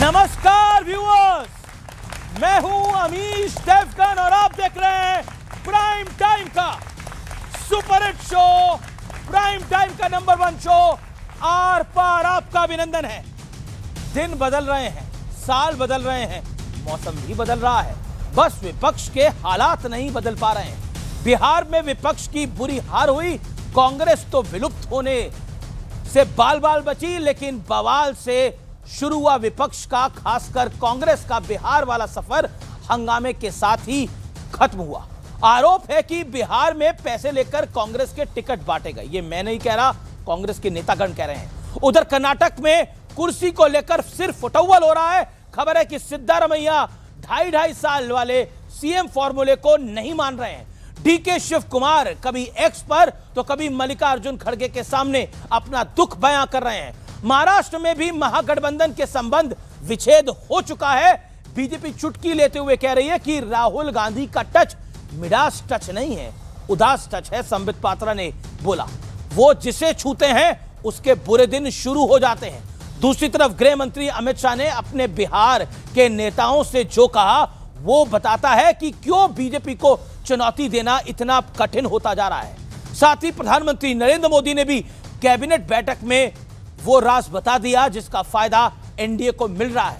नमस्कार व्यूअर्स, मैं हूं अमीश देवगन और आप देख रहे हैं प्राइम टाइम का super hit show, prime time का नंबर 1 शो आर पार। आपका अभिनंदन है। दिन बदल रहे हैं, साल बदल रहे हैं, मौसम भी बदल रहा है, बस विपक्ष के हालात नहीं बदल पा रहे हैं। बिहार में विपक्ष की बुरी हार हुई, कांग्रेस तो विलुप्त होने से बाल बाल बची, लेकिन बवाल से शुरू हुआ विपक्ष का, खासकर कांग्रेस का बिहार वाला सफर हंगामे के साथ ही खत्म हुआ। आरोप है कि बिहार में पैसे लेकर कांग्रेस के टिकट बांटे गए। ये मैं नहीं कह रहा, कांग्रेस के नेतागण कह रहे हैं। उधर कर्नाटक में कुर्सी को लेकर सिर्फ फुटौवल हो रहा है। खबर है कि सिद्धारमैया 2.5 साल वाले सीएम फॉर्मूले को नहीं मान रहे हैं। डीके शिव कुमार कभी एक्स पर तो कभी मल्लिकार्जुन खड़गे के सामने अपना दुख बयां कर रहे हैं। महाराष्ट्र में भी महागठबंधन के संबंध विच्छेद हो चुका है। बीजेपी चुटकी लेते हुए कह रही है कि राहुल गांधी का टच मिडास टच नहीं है, उदास टच है। संबित पात्रा ने बोला, वो जिसे छूते हैं उसके बुरे दिन शुरू हो जाते हैं। दूसरी तरफ गृह मंत्री अमित शाह ने अपने बिहार के नेताओं से जो कहा वो बताता है कि क्यों बीजेपी को चुनौती देना इतना कठिन होता जा रहा है। साथ ही प्रधानमंत्री नरेंद्र मोदी ने भी कैबिनेट बैठक में वो राज बता दिया जिसका फायदा एनडीए को मिल रहा है।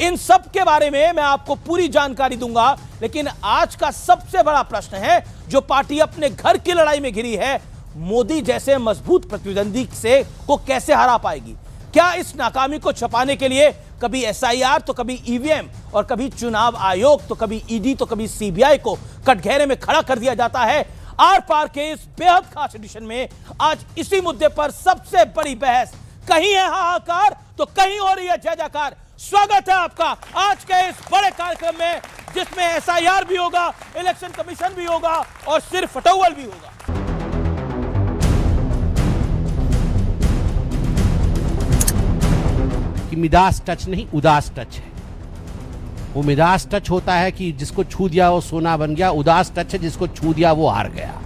इन सब के बारे में मैं आपको पूरी जानकारी दूंगा, लेकिन आज का सबसे बड़ा प्रश्न है, जो पार्टी अपने घर की लड़ाई में घिरी है, मोदी जैसे मजबूत प्रतिद्वंदी से को कैसे हरा पाएगी? क्या इस नाकामी को छुपाने के लिए कभी एसआईआर तो कभी ईवीएम और कभी चुनाव आयोग तो कभी ईडी तो कभी सीबीआई को कटघरे में खड़ा कर दिया जाता है? आर पार के इस बेहद खास एडिशन में आज इसी मुद्दे पर सबसे बड़ी बहस। कहीं है हाहाकार तो कहीं हो रही है जय जयकार। स्वागत है आपका आज के इस बड़े कार्यक्रम में, जिसमें एसआईआर भी होगा, इलेक्शन कमीशन भी होगा और सिर्फ फटौवल भी होगा। कि मिडास टच नहीं, उदास टच है। वो मिडास टच होता है कि जिसको छू दिया वो सोना बन गया, उदास टच है जिसको छू दिया वो हार गया।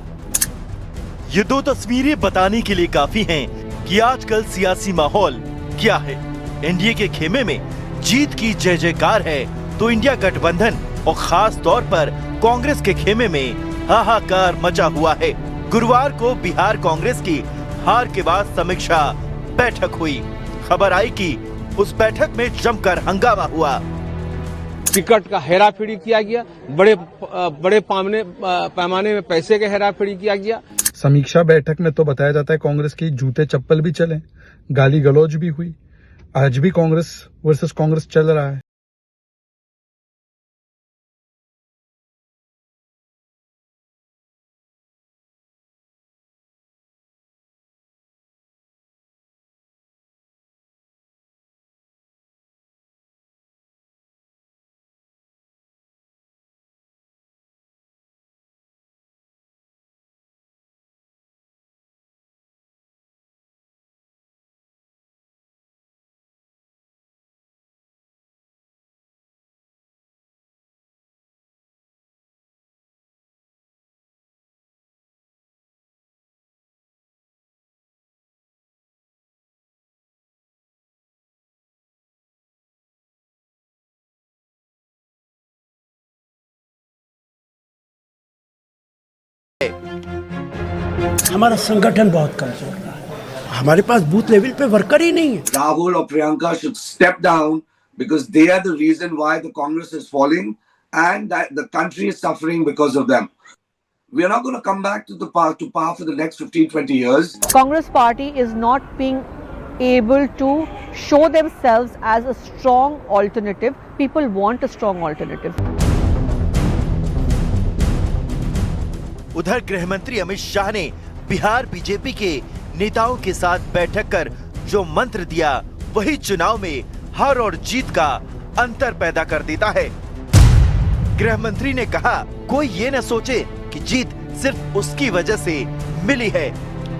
ये दो तस्वीरें बताने के लिए काफी हैं कि आजकल सियासी माहौल क्या है। एनडीए के खेमे में जीत की जय जयकार है, तो इंडिया गठबंधन और खास तौर पर कांग्रेस के खेमे में हाहाकार मचा हुआ है। गुरुवार को बिहार कांग्रेस की हार के बाद समीक्षा बैठक हुई। खबर आई कि उस बैठक में जमकर हंगामा हुआ। टिकट का हेराफेरी किया गया, बड़े पैमाने में पैसे के हेराफेरी किया गया। समीक्षा बैठक में तो बताया जाता है कांग्रेस की जूते चप्पल भी चले, गाली गलौज भी हुई। आज भी कांग्रेस वर्सेस कांग्रेस चल रहा है। हमारा संगठन बहुत कमजोर रहा है। हमारे पास बूथ लेवल पे वर्कर ही नहीं है। Rahul or Priyanka should step down because they are the reason why the Congress is falling and that the country is suffering because of them. We are not going to come back to power for the next 15-20 years. Congress party is not being able to show themselves as a strong alternative. People want a strong alternative. उधर गृह मंत्री अमित शाह ने Bihar BJP के नेताओं के साथ बैठक कर जो मंत्र दिया, वही चुनाव में हार और जीत का अंतर पैदा कर देता है। गृह मंत्री ने कहा, कोई ये न सोचे कि जीत सिर्फ उसकी वजह से मिली है।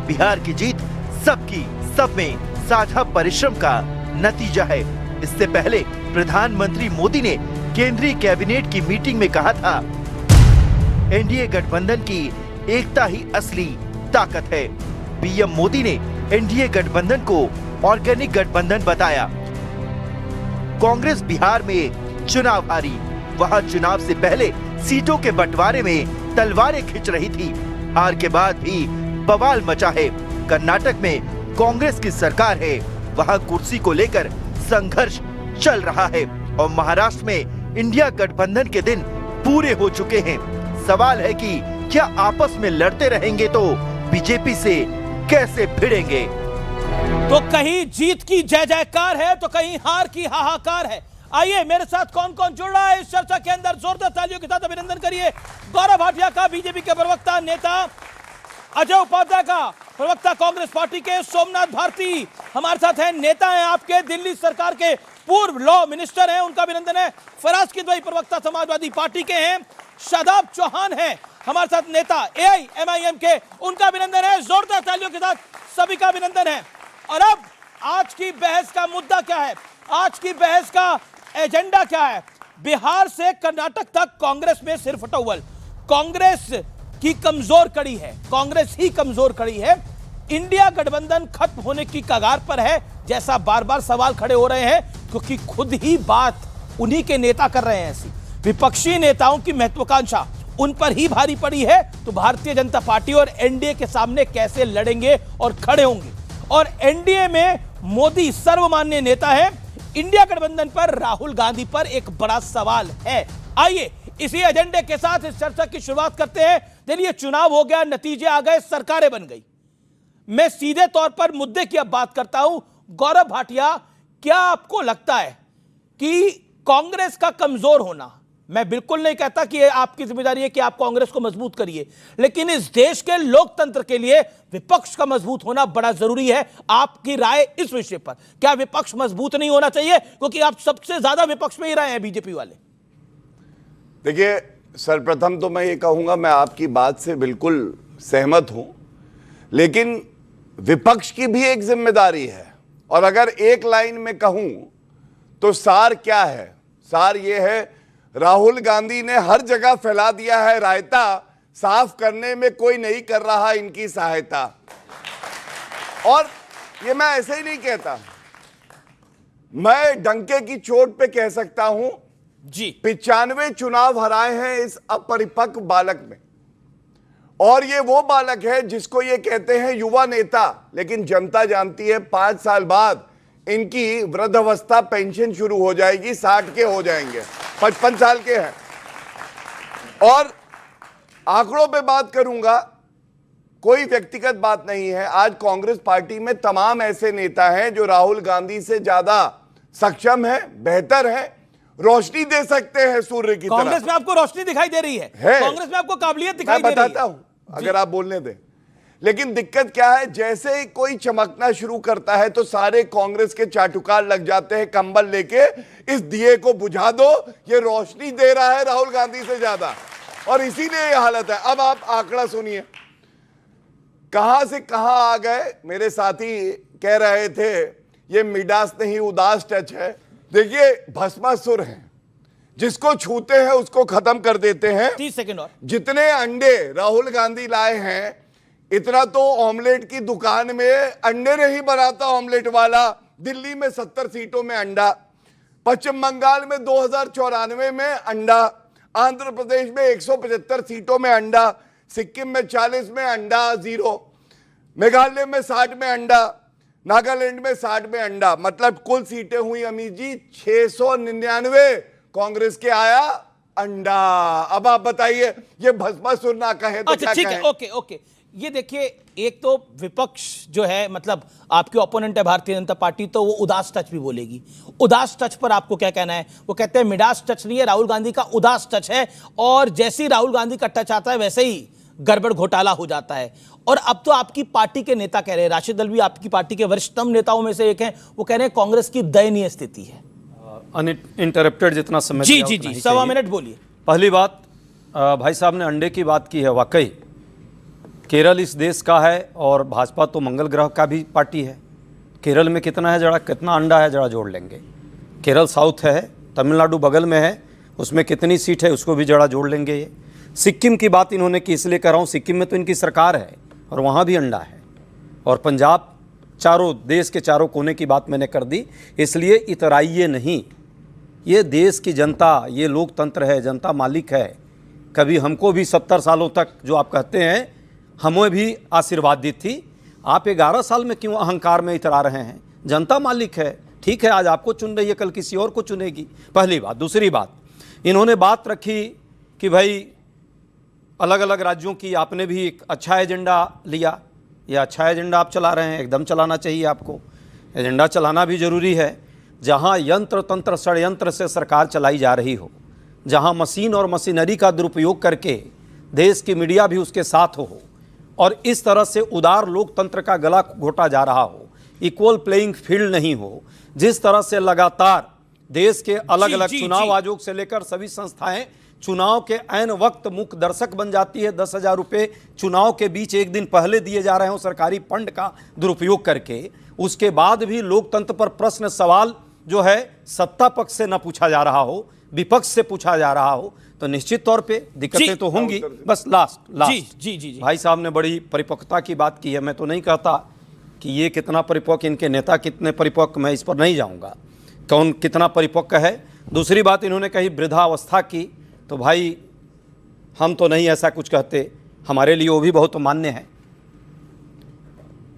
बिहार की जीत सबकी, सब में साझा परिश्रम का नतीजा है। इससे पहले प्रधानमंत्री मोदी ने केंद्रीय कैबिनेट की मीटिंग में कहा था, एनडीए गठबंधन की एकता ही असली ताकत है। पीएम मोदी ने एनडीए गठबंधन को ऑर्गेनिक गठबंधन बताया। कांग्रेस बिहार में चुनाव हारी। वहां चुनाव से पहले सीटों के बंटवारे में तलवारें खिंच रही थी। हार के बाद भी बवाल मचा है। कर्नाटक में कांग्रेस की सरकार है, वहां कुर्सी को लेकर संघर्ष चल रहा है। और महाराष्ट्र में इंडिया गठबंधन के दिन पूरे हो चुके हैं। सवाल है कि क्या आपस में लड़ते रहेंगे तो बीजेपी से कैसे भिड़ेंगे? तो कहीं जीत की जय जयकार है तो कहीं हार की हाहाकार है। आइए मेरे साथ कौन कौन जुड़ रहा है इस चर्चा के अंदर, जोरदार तालियों के साथ अभिनंदन करिए गौरव भाटिया का, बीजेपी के प्रवक्ता नेता, अजय उपाध्याय का, प्रवक्ता कांग्रेस पार्टी के, सोमनाथ भारती हमारे साथ हैं, नेता हैं आपके, दिल्ली सरकार के पूर्व लॉ मिनिस्टर हैं, उनका अभिनंदन है, फराज किदवई प्रवक्ता समाजवादी पार्टी के हैं, शादाब चौहान हैं हमारे साथ, नेता AIMIM के, उनका अभिनंदन है, जोरदार तालियों के साथ सभी का अभिनंदन है। और अब आज की बहस का मुद्दा क्या है, आज की बहस का एजेंडा क्या है? बिहार से कर्नाटक तक कांग्रेस में सिर फटौल, कांग्रेस की कमजोर कड़ी है, कांग्रेस ही कमजोर कड़ी है। इंडिया गठबंधन खत्म होने की कगार पर है, जैसा बार बार सवाल खड़े हो रहे हैं, क्योंकि खुद ही बात उन्हीं के नेता कर रहे हैं। ऐसी विपक्षी नेताओं की महत्वाकांक्षा उन पर ही भारी पड़ी है। तो भारतीय जनता पार्टी और एनडीए के सामने कैसे लड़ेंगे और खड़े होंगे? और एनडीए में मोदी सर्वमान्य नेता है, इंडिया गठबंधन पर राहुल गांधी पर एक बड़ा सवाल है। आइए इसी एजेंडे के साथ इस चर्चा की शुरुआत करते हैं। चलिए, चुनाव हो गया, नतीजे आ गए, सरकारें बन गई। मैं सीधे तौर पर मुद्दे की अब बात करता हूं। गौरव भाटिया, क्या आपको लगता है कि कांग्रेस का कमजोर होना, मैं बिल्कुल नहीं कहता कि आपकी जिम्मेदारी है कि आप कांग्रेस को मजबूत करिए, लेकिन इस देश के लोकतंत्र के लिए विपक्ष का मजबूत होना बड़ा जरूरी है। आपकी राय इस विषय पर, क्या विपक्ष मजबूत नहीं होना चाहिए? क्योंकि आप सबसे ज्यादा विपक्ष में ही रहे हैं, बीजेपी वाले। देखिए, सर्वप्रथम तो मैं ये कहूंगा, मैं आपकी बात से बिल्कुल सहमत हूं, लेकिन विपक्ष की भी एक जिम्मेदारी है। और अगर एक लाइन में कहूं तो सार क्या है? सार ये है, राहुल गांधी ने हर जगह फैला दिया है रायता, साफ करने में कोई नहीं कर रहा इनकी सहायता। और ये मैं ऐसे ही नहीं कहता, मैं डंके की चोट पे कह सकता हूं जी। 95 चुनाव हराए हैं इस अपरिपक्व बालक में, और ये वो बालक है जिसको ये कहते हैं युवा नेता, लेकिन जनता जानती है 5 साल बाद इनकी वृद्धावस्था पेंशन शुरू हो जाएगी, 60 के हो जाएंगे, 55 साल के हैं। और आंकड़ों पे बात करूंगा, कोई व्यक्तिगत बात नहीं है। आज कांग्रेस पार्टी में तमाम ऐसे नेता हैं जो राहुल गांधी से ज्यादा सक्षम है, बेहतर है, रोशनी दे सकते हैं सूर्य की तरह। कांग्रेस में आपको रोशनी दिखाई दे रही है? कांग्रेस में आपको काबिलियत दिखाई दे रही है? मैं बताता हूं, अगर आप बोलने दें। लेकिन दिक्कत क्या है, जैसे ही कोई चमकना शुरू करता है तो सारे कांग्रेस के चाटुकार लग जाते हैं कंबल लेके, इस दिए को बुझा दो, ये रोशनी दे रहा है राहुल गांधी से ज्यादा, और इसीलिए ये हालत है। अब आप आंकड़ा सुनिए, कहां से कहां आ गए। मेरे साथी कह रहे थे ये मिडास नहीं उदास टच है। देखिए, भस्मासुर है, जिसको छूते हैं उसको खत्म कर देते हैं। 30 सेकंड और। जितने अंडे राहुल गांधी लाए हैं, इतना तो ऑमलेट की दुकान में अंडे नहीं बनाता ऑमलेट वाला। दिल्ली में 70 सीटों में अंडा, पश्चिम बंगाल में 2094 में अंडा, आंध्र प्रदेश में 175 सीटों में अंडा, सिक्किम में 40 में अंडा 0, मेघालय में 60 में अंडा, नागालैंड में 60 में अंडा। मतलब कुल सीटें हुई अमीर जी 699, कांग्रेस के आया अंडा। अब आप बताइए, ये भस्मासुर ना कहे तो क्या ठीक है, ओके। ये देखिए, एक तो विपक्ष जो है, मतलब आपके ओपोनेंट है भारतीय जनता पार्टी, तो वो उदास टच भी बोलेगी। उदास टच पर आपको क्या कहना है? वो कहते हैं मिडास टच नहीं है, राहुल गांधी का उदास टच है, और जैसे ही राहुल गांधी का टच आता है वैसे ही गड़बड़ घोटाला हो जाता है। और अब तो आपकी पार्टी के नेता कह रहे हैं, राशिद अलवी आपकी पार्टी के वरिष्ठतम नेताओं में से एक हैं, वो कह रहे हैं कांग्रेस की दयनीय स्थिति है। अनइंटरप्टेड जितना समय जी, सवा मिनट बोलिए। पहली बात, भाई साहब ने अंडे की बात की है, वाकई केरल इस देश का है और भाजपा तो मंगल ग्रह का भी पार्टी है। केरल में कितना है, जरा कितना अंडा है, जरा जोड़ लेंगे। केरल साउथ है, तमिलनाडु बगल में है, उसमें कितनी सीट है उसको भी जरा जोड़ लेंगे। ये सिक्किम की बात इन्होंने की, इसलिए कर रहा हूँ, सिक्किम में तो इनकी सरकार है और वहाँ भी अंडा है। और पंजाब, चारों देश के चारों कोने की बात मैंने कर दी, इसलिए इतराइए नहीं। ये देश की जनता, ये लोकतंत्र है, जनता मालिक है। कभी हमको भी 70 सालों तक जो आप कहते हैं हमें भी आशीर्वाद दी थी, आप 11 साल में क्यों अहंकार में इतरा रहे हैं? जनता मालिक है, ठीक है, आज आपको चुन रही है, कल किसी और को चुनेगी। पहली बात। दूसरी बात, इन्होंने बात रखी कि भाई अलग अलग राज्यों की आपने भी एक अच्छा एजेंडा लिया, यह अच्छा एजेंडा आप चला रहे हैं, एकदम चलाना चाहिए आपको, एजेंडा चलाना भी ज़रूरी है। जहाँ यंत्र तंत्र षड्यंत्र से सरकार चलाई जा रही हो, जहाँ मशीन और मशीनरी का दुरुपयोग करके देश की मीडिया भी उसके साथ हो और इस तरह से उदार लोकतंत्र का गला घोटा जा रहा हो, इक्वल प्लेइंग फील्ड नहीं हो, जिस तरह से लगातार देश के अलग अलग चुनाव आयोग से लेकर सभी संस्थाएं चुनाव के ऐन वक्त मुख्य दर्शक बन जाती है। 10,000 रुपये चुनाव के बीच एक दिन पहले दिए जा रहे हो सरकारी फंड का दुरुपयोग करके, उसके बाद भी लोकतंत्र पर प्रश्न सवाल जो है सत्ता पक्ष से न पूछा जा रहा हो, विपक्ष से पूछा जा रहा हो, तो निश्चित तौर पे दिक्कतें तो होंगी। बस लास्ट जी भाई साहब ने बड़ी परिपक्वता की बात की है। मैं तो नहीं कहता कि ये कितना परिपक्व, इनके नेता कितने परिपक्व, मैं इस पर नहीं जाऊंगा कौन कितना परिपक्व है। दूसरी बात इन्होंने कही वृद्धावस्था की, तो भाई हम तो नहीं ऐसा कुछ कहते, हमारे लिए वो भी बहुत मान्य है।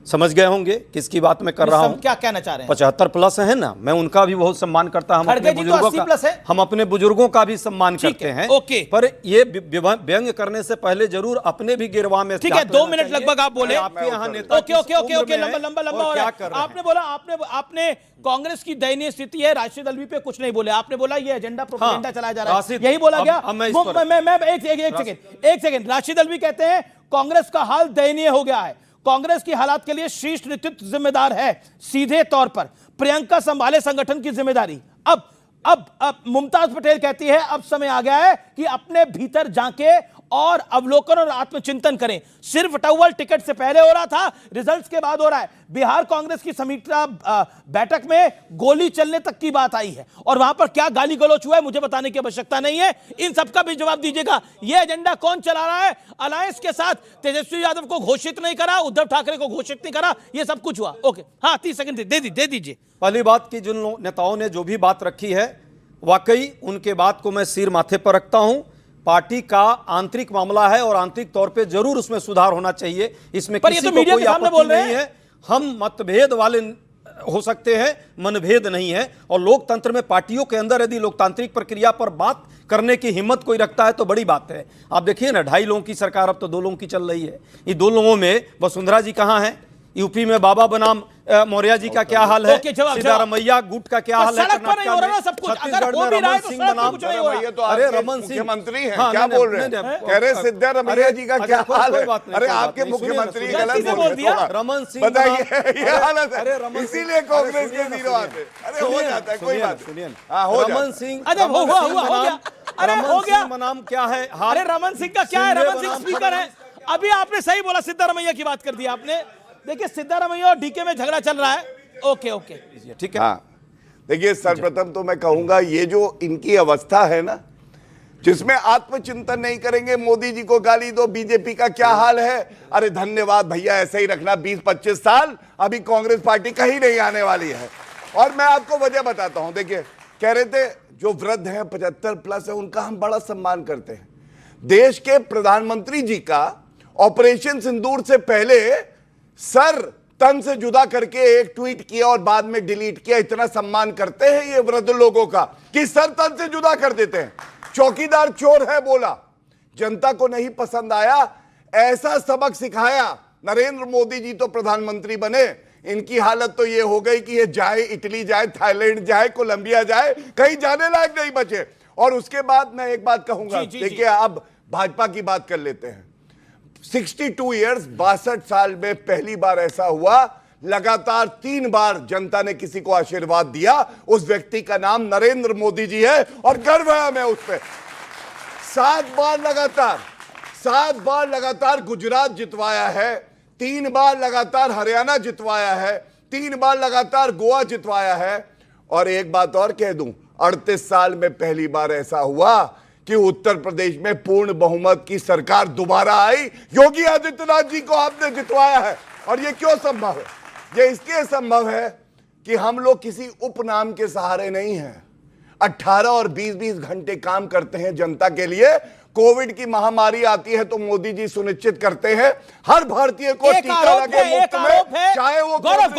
समझ गए होंगे किसकी बात मैं कर रहा हूं। क्या कहना चाह रहे हैं? 75 प्लस है ना, मैं उनका भी बहुत सम्मान करता हूं, हम अपने बुजुर्गों का, हम अपने बुजुर्गों का भी सम्मान करते हैं। ओके, पर ये व्यंग करने से पहले जरूर अपने भी गिरवा में, ठीक है, 2 मिनट लगभग आप बोले। आपके यहाँ नेता ओके, लंबा हो रहा है। आपने बोला आपने कांग्रेस की दयनीय स्थिति है, राष्ट्रीय दल पे कुछ नहीं बोले, आपने बोला ये एजेंडा प्रोपेगेंडा चलाया जा रहा है, यही बोला गया। मैं एक सेकंड, राष्ट्रीय दल भी कहते हैं कांग्रेस का हाल दयनीय हो गया है, कांग्रेस की हालात के लिए शीर्ष नेतृत्व जिम्मेदार है, सीधे तौर पर प्रियंका संभाले संगठन की जिम्मेदारी। अब मुमताज पटेल कहती है अब समय आ गया है कि अपने भीतर झांके और अवलोकन और आत्मचिंतन करें। सिर्फ टॉवल टिकट से पहले हो रहा था, रिजल्ट्स के बाद हो रहा है। बिहार कांग्रेस की समीक्षा बैठक में गोली चलने तक की बात आई है और वहां पर क्या गाली गलौच हुआ है मुझे बताने की आवश्यकता नहीं है, इन सबका भी जवाब दीजिएगा। यह एजेंडा कौन चला रहा है? अलायंस के साथ तेजस्वी यादव को घोषित नहीं करा, उद्धव ठाकरे को घोषित नहीं करा, यह सब कुछ हुआ। ओके, हाँ 30 सेकंड दे दीजिए। पहली बात की जिन नेताओं ने जो भी बात रखी है, वाकई उनके बात को मैं सिर माथे पर रखता हूं। पार्टी का आंतरिक मामला है और आंतरिक तौर पे जरूर उसमें सुधार होना चाहिए, इसमें किसी को कोई आपत्ति नहीं है। हम मतभेद वाले हो सकते हैं, मनभेद नहीं है। और लोकतंत्र में पार्टियों के अंदर यदि लोकतांत्रिक प्रक्रिया पर बात करने की हिम्मत कोई रखता है तो बड़ी बात है। आप देखिए ना, 2.5 लोगों की सरकार अब तो 2 लोगों की चल रही है। ये 2 लोगों में वसुंधरा जी कहाँ हैं? यूपी में बाबा बनाम मौर्य जी का क्या हाल है? सिद्धारमैया गुट का क्या हाल है? छत्तीसगढ़ में रमन सिंह बनाम, अरे रमन सिंह मंत्री हैं, क्या बोल रहे हैं? कह रहे सिद्धारमैया जी का क्या हाल है? अरे आपके मुख्यमंत्री गलत बोल दिया, रमन सिंह बताइए, ये हालत है, इसीलिए कांग्रेस के जीरो आते। अरे हो जाता है, कोई बात नहीं। रमन सिंह, अरे हो गया, अरे हो गया बनाम क्या है? अरे रमन सिंह का क्या है? रमन सिंह स्पीकर है। अभी आपने सही बोला, सिद्धारमैया की बात कर दी आपने। देखिए सिद्धारमैया और डीके में झगड़ा चल रहा है। ओके ठीक है। हाँ, देखिए सर्वप्रथम तो मैं कहूंगा ये जो इनकी अवस्था है ना, जिसमें आत्मचिंतन नहीं करेंगे, मोदी जी को गाली दो, बीजेपी का क्या हाल है, अरे धन्यवाद भैया, ऐसे ही रखना 20-25 साल, अभी कांग्रेस पार्टी कहीं नहीं आने वाली है। और मैं आपको वजह बताता हूं। देखिए, कह रहे थे जो वृद्ध हैं 75 प्लस है, उनका हम बड़ा सम्मान करते हैं। देश के प्रधानमंत्री जी का ऑपरेशन सिंदूर से पहले सर तन से जुदा करके एक ट्वीट किया और बाद में डिलीट किया। इतना सम्मान करते हैं ये वृद्ध लोगों का कि सर तन से जुदा कर देते हैं। चौकीदार चोर है बोला, जनता को नहीं पसंद आया, ऐसा सबक सिखाया। नरेंद्र मोदी जी तो प्रधानमंत्री बने, इनकी हालत तो ये हो गई कि ये जाए इटली जाए, थाईलैंड जाए, कोलंबिया जाए, कहीं जाने लायक नहीं बचे। और उसके बाद मैं एक बात कहूंगा, देखिए अब भाजपा की बात कर लेते हैं। 62 ईयर्स, 62 साल में पहली बार ऐसा हुआ, लगातार 3 बार जनता ने किसी को आशीर्वाद दिया। उस व्यक्ति का नाम नरेंद्र मोदी जी है और गर्व है हमें उस पर। 7 बार लगातार गुजरात जितवाया है, 3 बार लगातार हरियाणा जितवाया है, 3 बार लगातार गोवा जितवाया है। और एक बात और कह दूं, 38 साल में पहली बार ऐसा हुआ कि उत्तर प्रदेश में पूर्ण बहुमत की सरकार दोबारा आई। योगी आदित्यनाथ जी को आपने जितवाया है। और ये क्यों संभव है? ये इसलिए संभव है कि हम लोग किसी उपनाम के सहारे नहीं हैं। 18 और 20-20 घंटे काम करते हैं जनता के लिए। कोविड की महामारी आती है तो मोदी जी सुनिश्चित करते हैं हर भारतीय को टीका लगे मुफ्त में, चाहे वो गौरव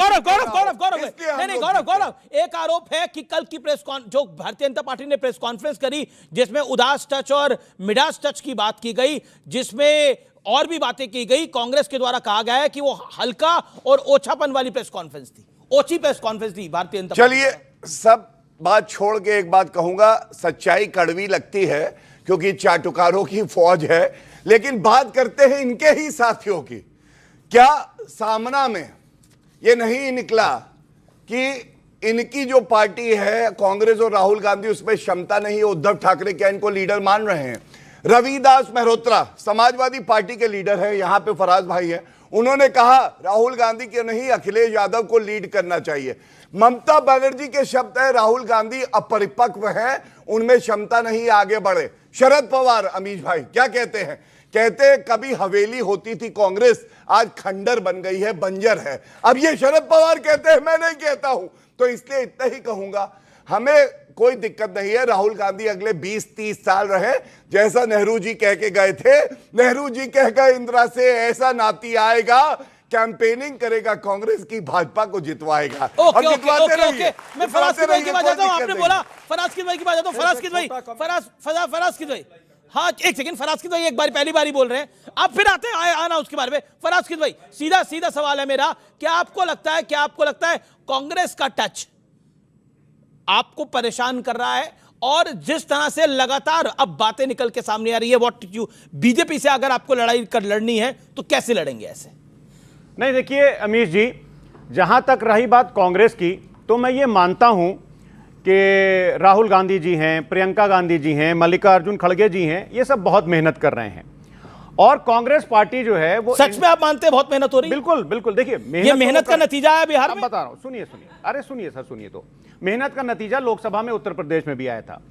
एक आरोप है कि कल की जो भारतीय जनता पार्टी ने प्रेस कॉन्फ्रेंस करी जिसमें उदास टच और मिडास टच की बात की गई, जिसमें और भी बातें की गई, कांग्रेस के द्वारा कहा गया है कि वो हल्का और ओछापन वाली प्रेस कॉन्फ्रेंस थी, ओछी प्रेस कॉन्फ्रेंस थी भारतीय जनता पार्टी। चलिए सब बात छोड़ के एक बात कहूंगा, सच्चाई कड़वी लगती है क्योंकि चाटुकारों की फौज है, लेकिन बात करते हैं इनके ही साथियों की। क्या सामना में ये नहीं निकला कि इनकी जो पार्टी है कांग्रेस और राहुल गांधी, उसमें क्षमता नहीं है? उद्धव ठाकरे क्या इनको लीडर मान रहे हैं? रविदास मेहरोत्रा समाजवादी पार्टी के लीडर हैं, यहां पे फराज भाई हैं, उन्होंने कहा राहुल गांधी के नहीं अखिलेश यादव को लीड करना चाहिए। ममता बनर्जी के शब्द है राहुल गांधी अपरिपक्व हैं, उनमें क्षमता नहीं आगे बढ़े। शरद पवार अमीश भाई क्या कहते हैं? कहते हैं कभी हवेली होती थी कांग्रेस, आज खंडर बन गई है, बंजर है। अब ये शरद पवार कहते हैं, मैं नहीं कहता हूं। तो इसलिए इतना ही कहूंगा, हमें कोई दिक्कत नहीं है राहुल गांधी अगले 20-30 साल रहे, जैसा नेहरू जी कह के गए थे। नेहरू जी कह गए इंदिरा से ऐसा नाती आएगा, कैंपेनिंग करेगा कांग्रेस की, भाजपा को जितवाएगा। मैं फराज भाई की बात जाता हूं, आपने बोला फराज भाई की बात जाता हूं, फराज भाई हाँ एक सेकंड, फराज भाई एक बार पहली बारी बोल रहे हैं, आप फिर आते हैं आना उसके बारे में। फराज भाई सीधा सवाल है मेरा, क्या आपको लगता है कांग्रेस का टच आपको परेशान कर रहा है? और जिस तरह से लगातार अब बातें निकल के सामने आ रही है, व्हाट यू बीजेपी से अगर आपको लड़नी है तो कैसे लड़ेंगे ऐसे? नहीं देखिए अमीश जी, जहां तक रही बात कांग्रेस की, तो मैं ये मानता हूं कि राहुल गांधी जी हैं, प्रियंका गांधी जी हैं, मल्लिकार्जुन खड़गे जी हैं, ये सब बहुत मेहनत कर रहे हैं। और कांग्रेस पार्टी जो है वो सच में आप मानते हैं बहुत मेहनत हो रही है? बिल्कुल बिल्कुल। देखिए ये मेहनत का नतीजा है बिहार में, बता रहा हूं, सुनिए अरे सुनिए सर, सुनिए। तो मेहनत का नतीजा लोकसभा में उत्तर प्रदेश में भी आया था।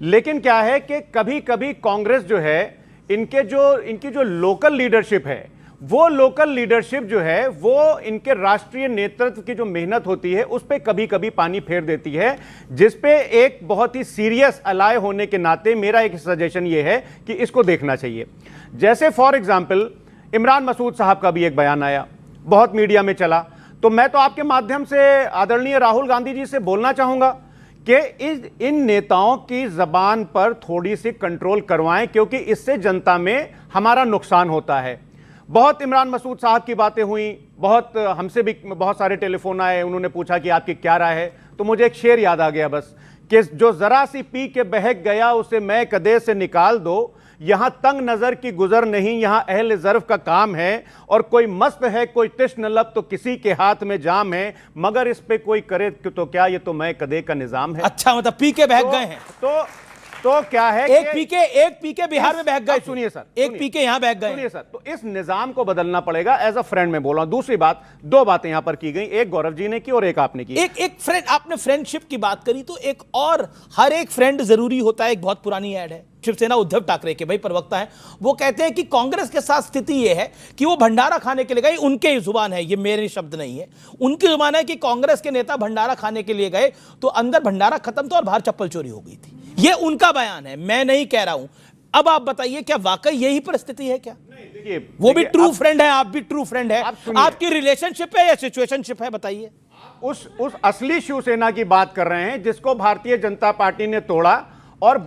लेकिन क्या है कि कभी कभी कांग्रेस जो है, इनकी जो लोकल लीडरशिप है, वो लोकल लीडरशिप जो है वो इनके राष्ट्रीय नेतृत्व की जो मेहनत होती है उस पे कभी कभी पानी फेर देती है, जिस पे एक बहुत ही सीरियस अलाय होने के नाते मेरा एक सजेशन ये है कि इसको देखना चाहिए। जैसे फॉर एग्जांपल इमरान मसूद साहब का भी एक बयान आया, बहुत मीडिया में चला, तो मैं तो आपके माध्यम से आदरणीय राहुल गांधी जी से बोलना चाहूंगा कि इन नेताओं की जबान पर थोड़ी सी कंट्रोल करवाएं, क्योंकि इससे जनता में हमारा नुकसान होता है। बहुत इमरान मसूद साहब की बातें हुई, बहुत हमसे भी बहुत सारे टेलीफोन आए, उन्होंने पूछा कि आपकी क्या राय है। तो मुझे एक शेर याद आ गया बस, कि जो जरा सी पी के बहक गया उसे मैं कदे से निकाल दो, यहां तंग नजर की गुजर नहीं, यहां अहले ज़र्फ का काम है। और कोई मस्त है कोई तिश्न लब तो किसी के हाथ में जाम है, मगर इस पे कोई करे तो क्या, ये तो मैं कदे का निजाम है। अच्छा, मतलब पी के बहक गए हैं तो क्या है, एक पीके बिहार में बहक गए। सुनिए सर, एक पीके यहां बहक गए। सुनिए सर, तो इस निजाम को बदलना पड़ेगा। एज अ फ्रेंड में बोल रहा हूं। दूसरी बात, दो बातें यहां पर की गई, एक गौरव जी ने की और एक आपने की। एक फ्रेंड, आपने फ्रेंडशिप की बात करी, तो एक और, हर एक फ्रेंड जरूरी होता है। एक बहुत पुरानी ऐड है शिवसेना उद्धव ठाकरे के, भाई प्रवक्ता है, वो कहते हैं कि कांग्रेस के साथ स्थिति यह है कि वो भंडारा खाने के लिए गए, उनके जुबान है, ये मेरे शब्द नहीं है, उनकी जुबान है कि कांग्रेस के नेता भंडारा खाने के लिए गए तो अंदर भंडारा खत्म था और बाहर चप्पल चोरी हो गई थी। ये उनका बयान है, मैं नहीं कह रहा हूं। अब आप बताइए, क्या वाकई यही परिस्थिति है? क्या वो भी ट्रू फ्रेंड है, आप भी ट्रू फ्रेंड है, आपकी रिलेशनशिप है या सिचुएशनशिप है? बताइए। उस असली शिवसेना की बात कर रहे हैं जिसको भारतीय जनता पार्टी ने तोड़ा, और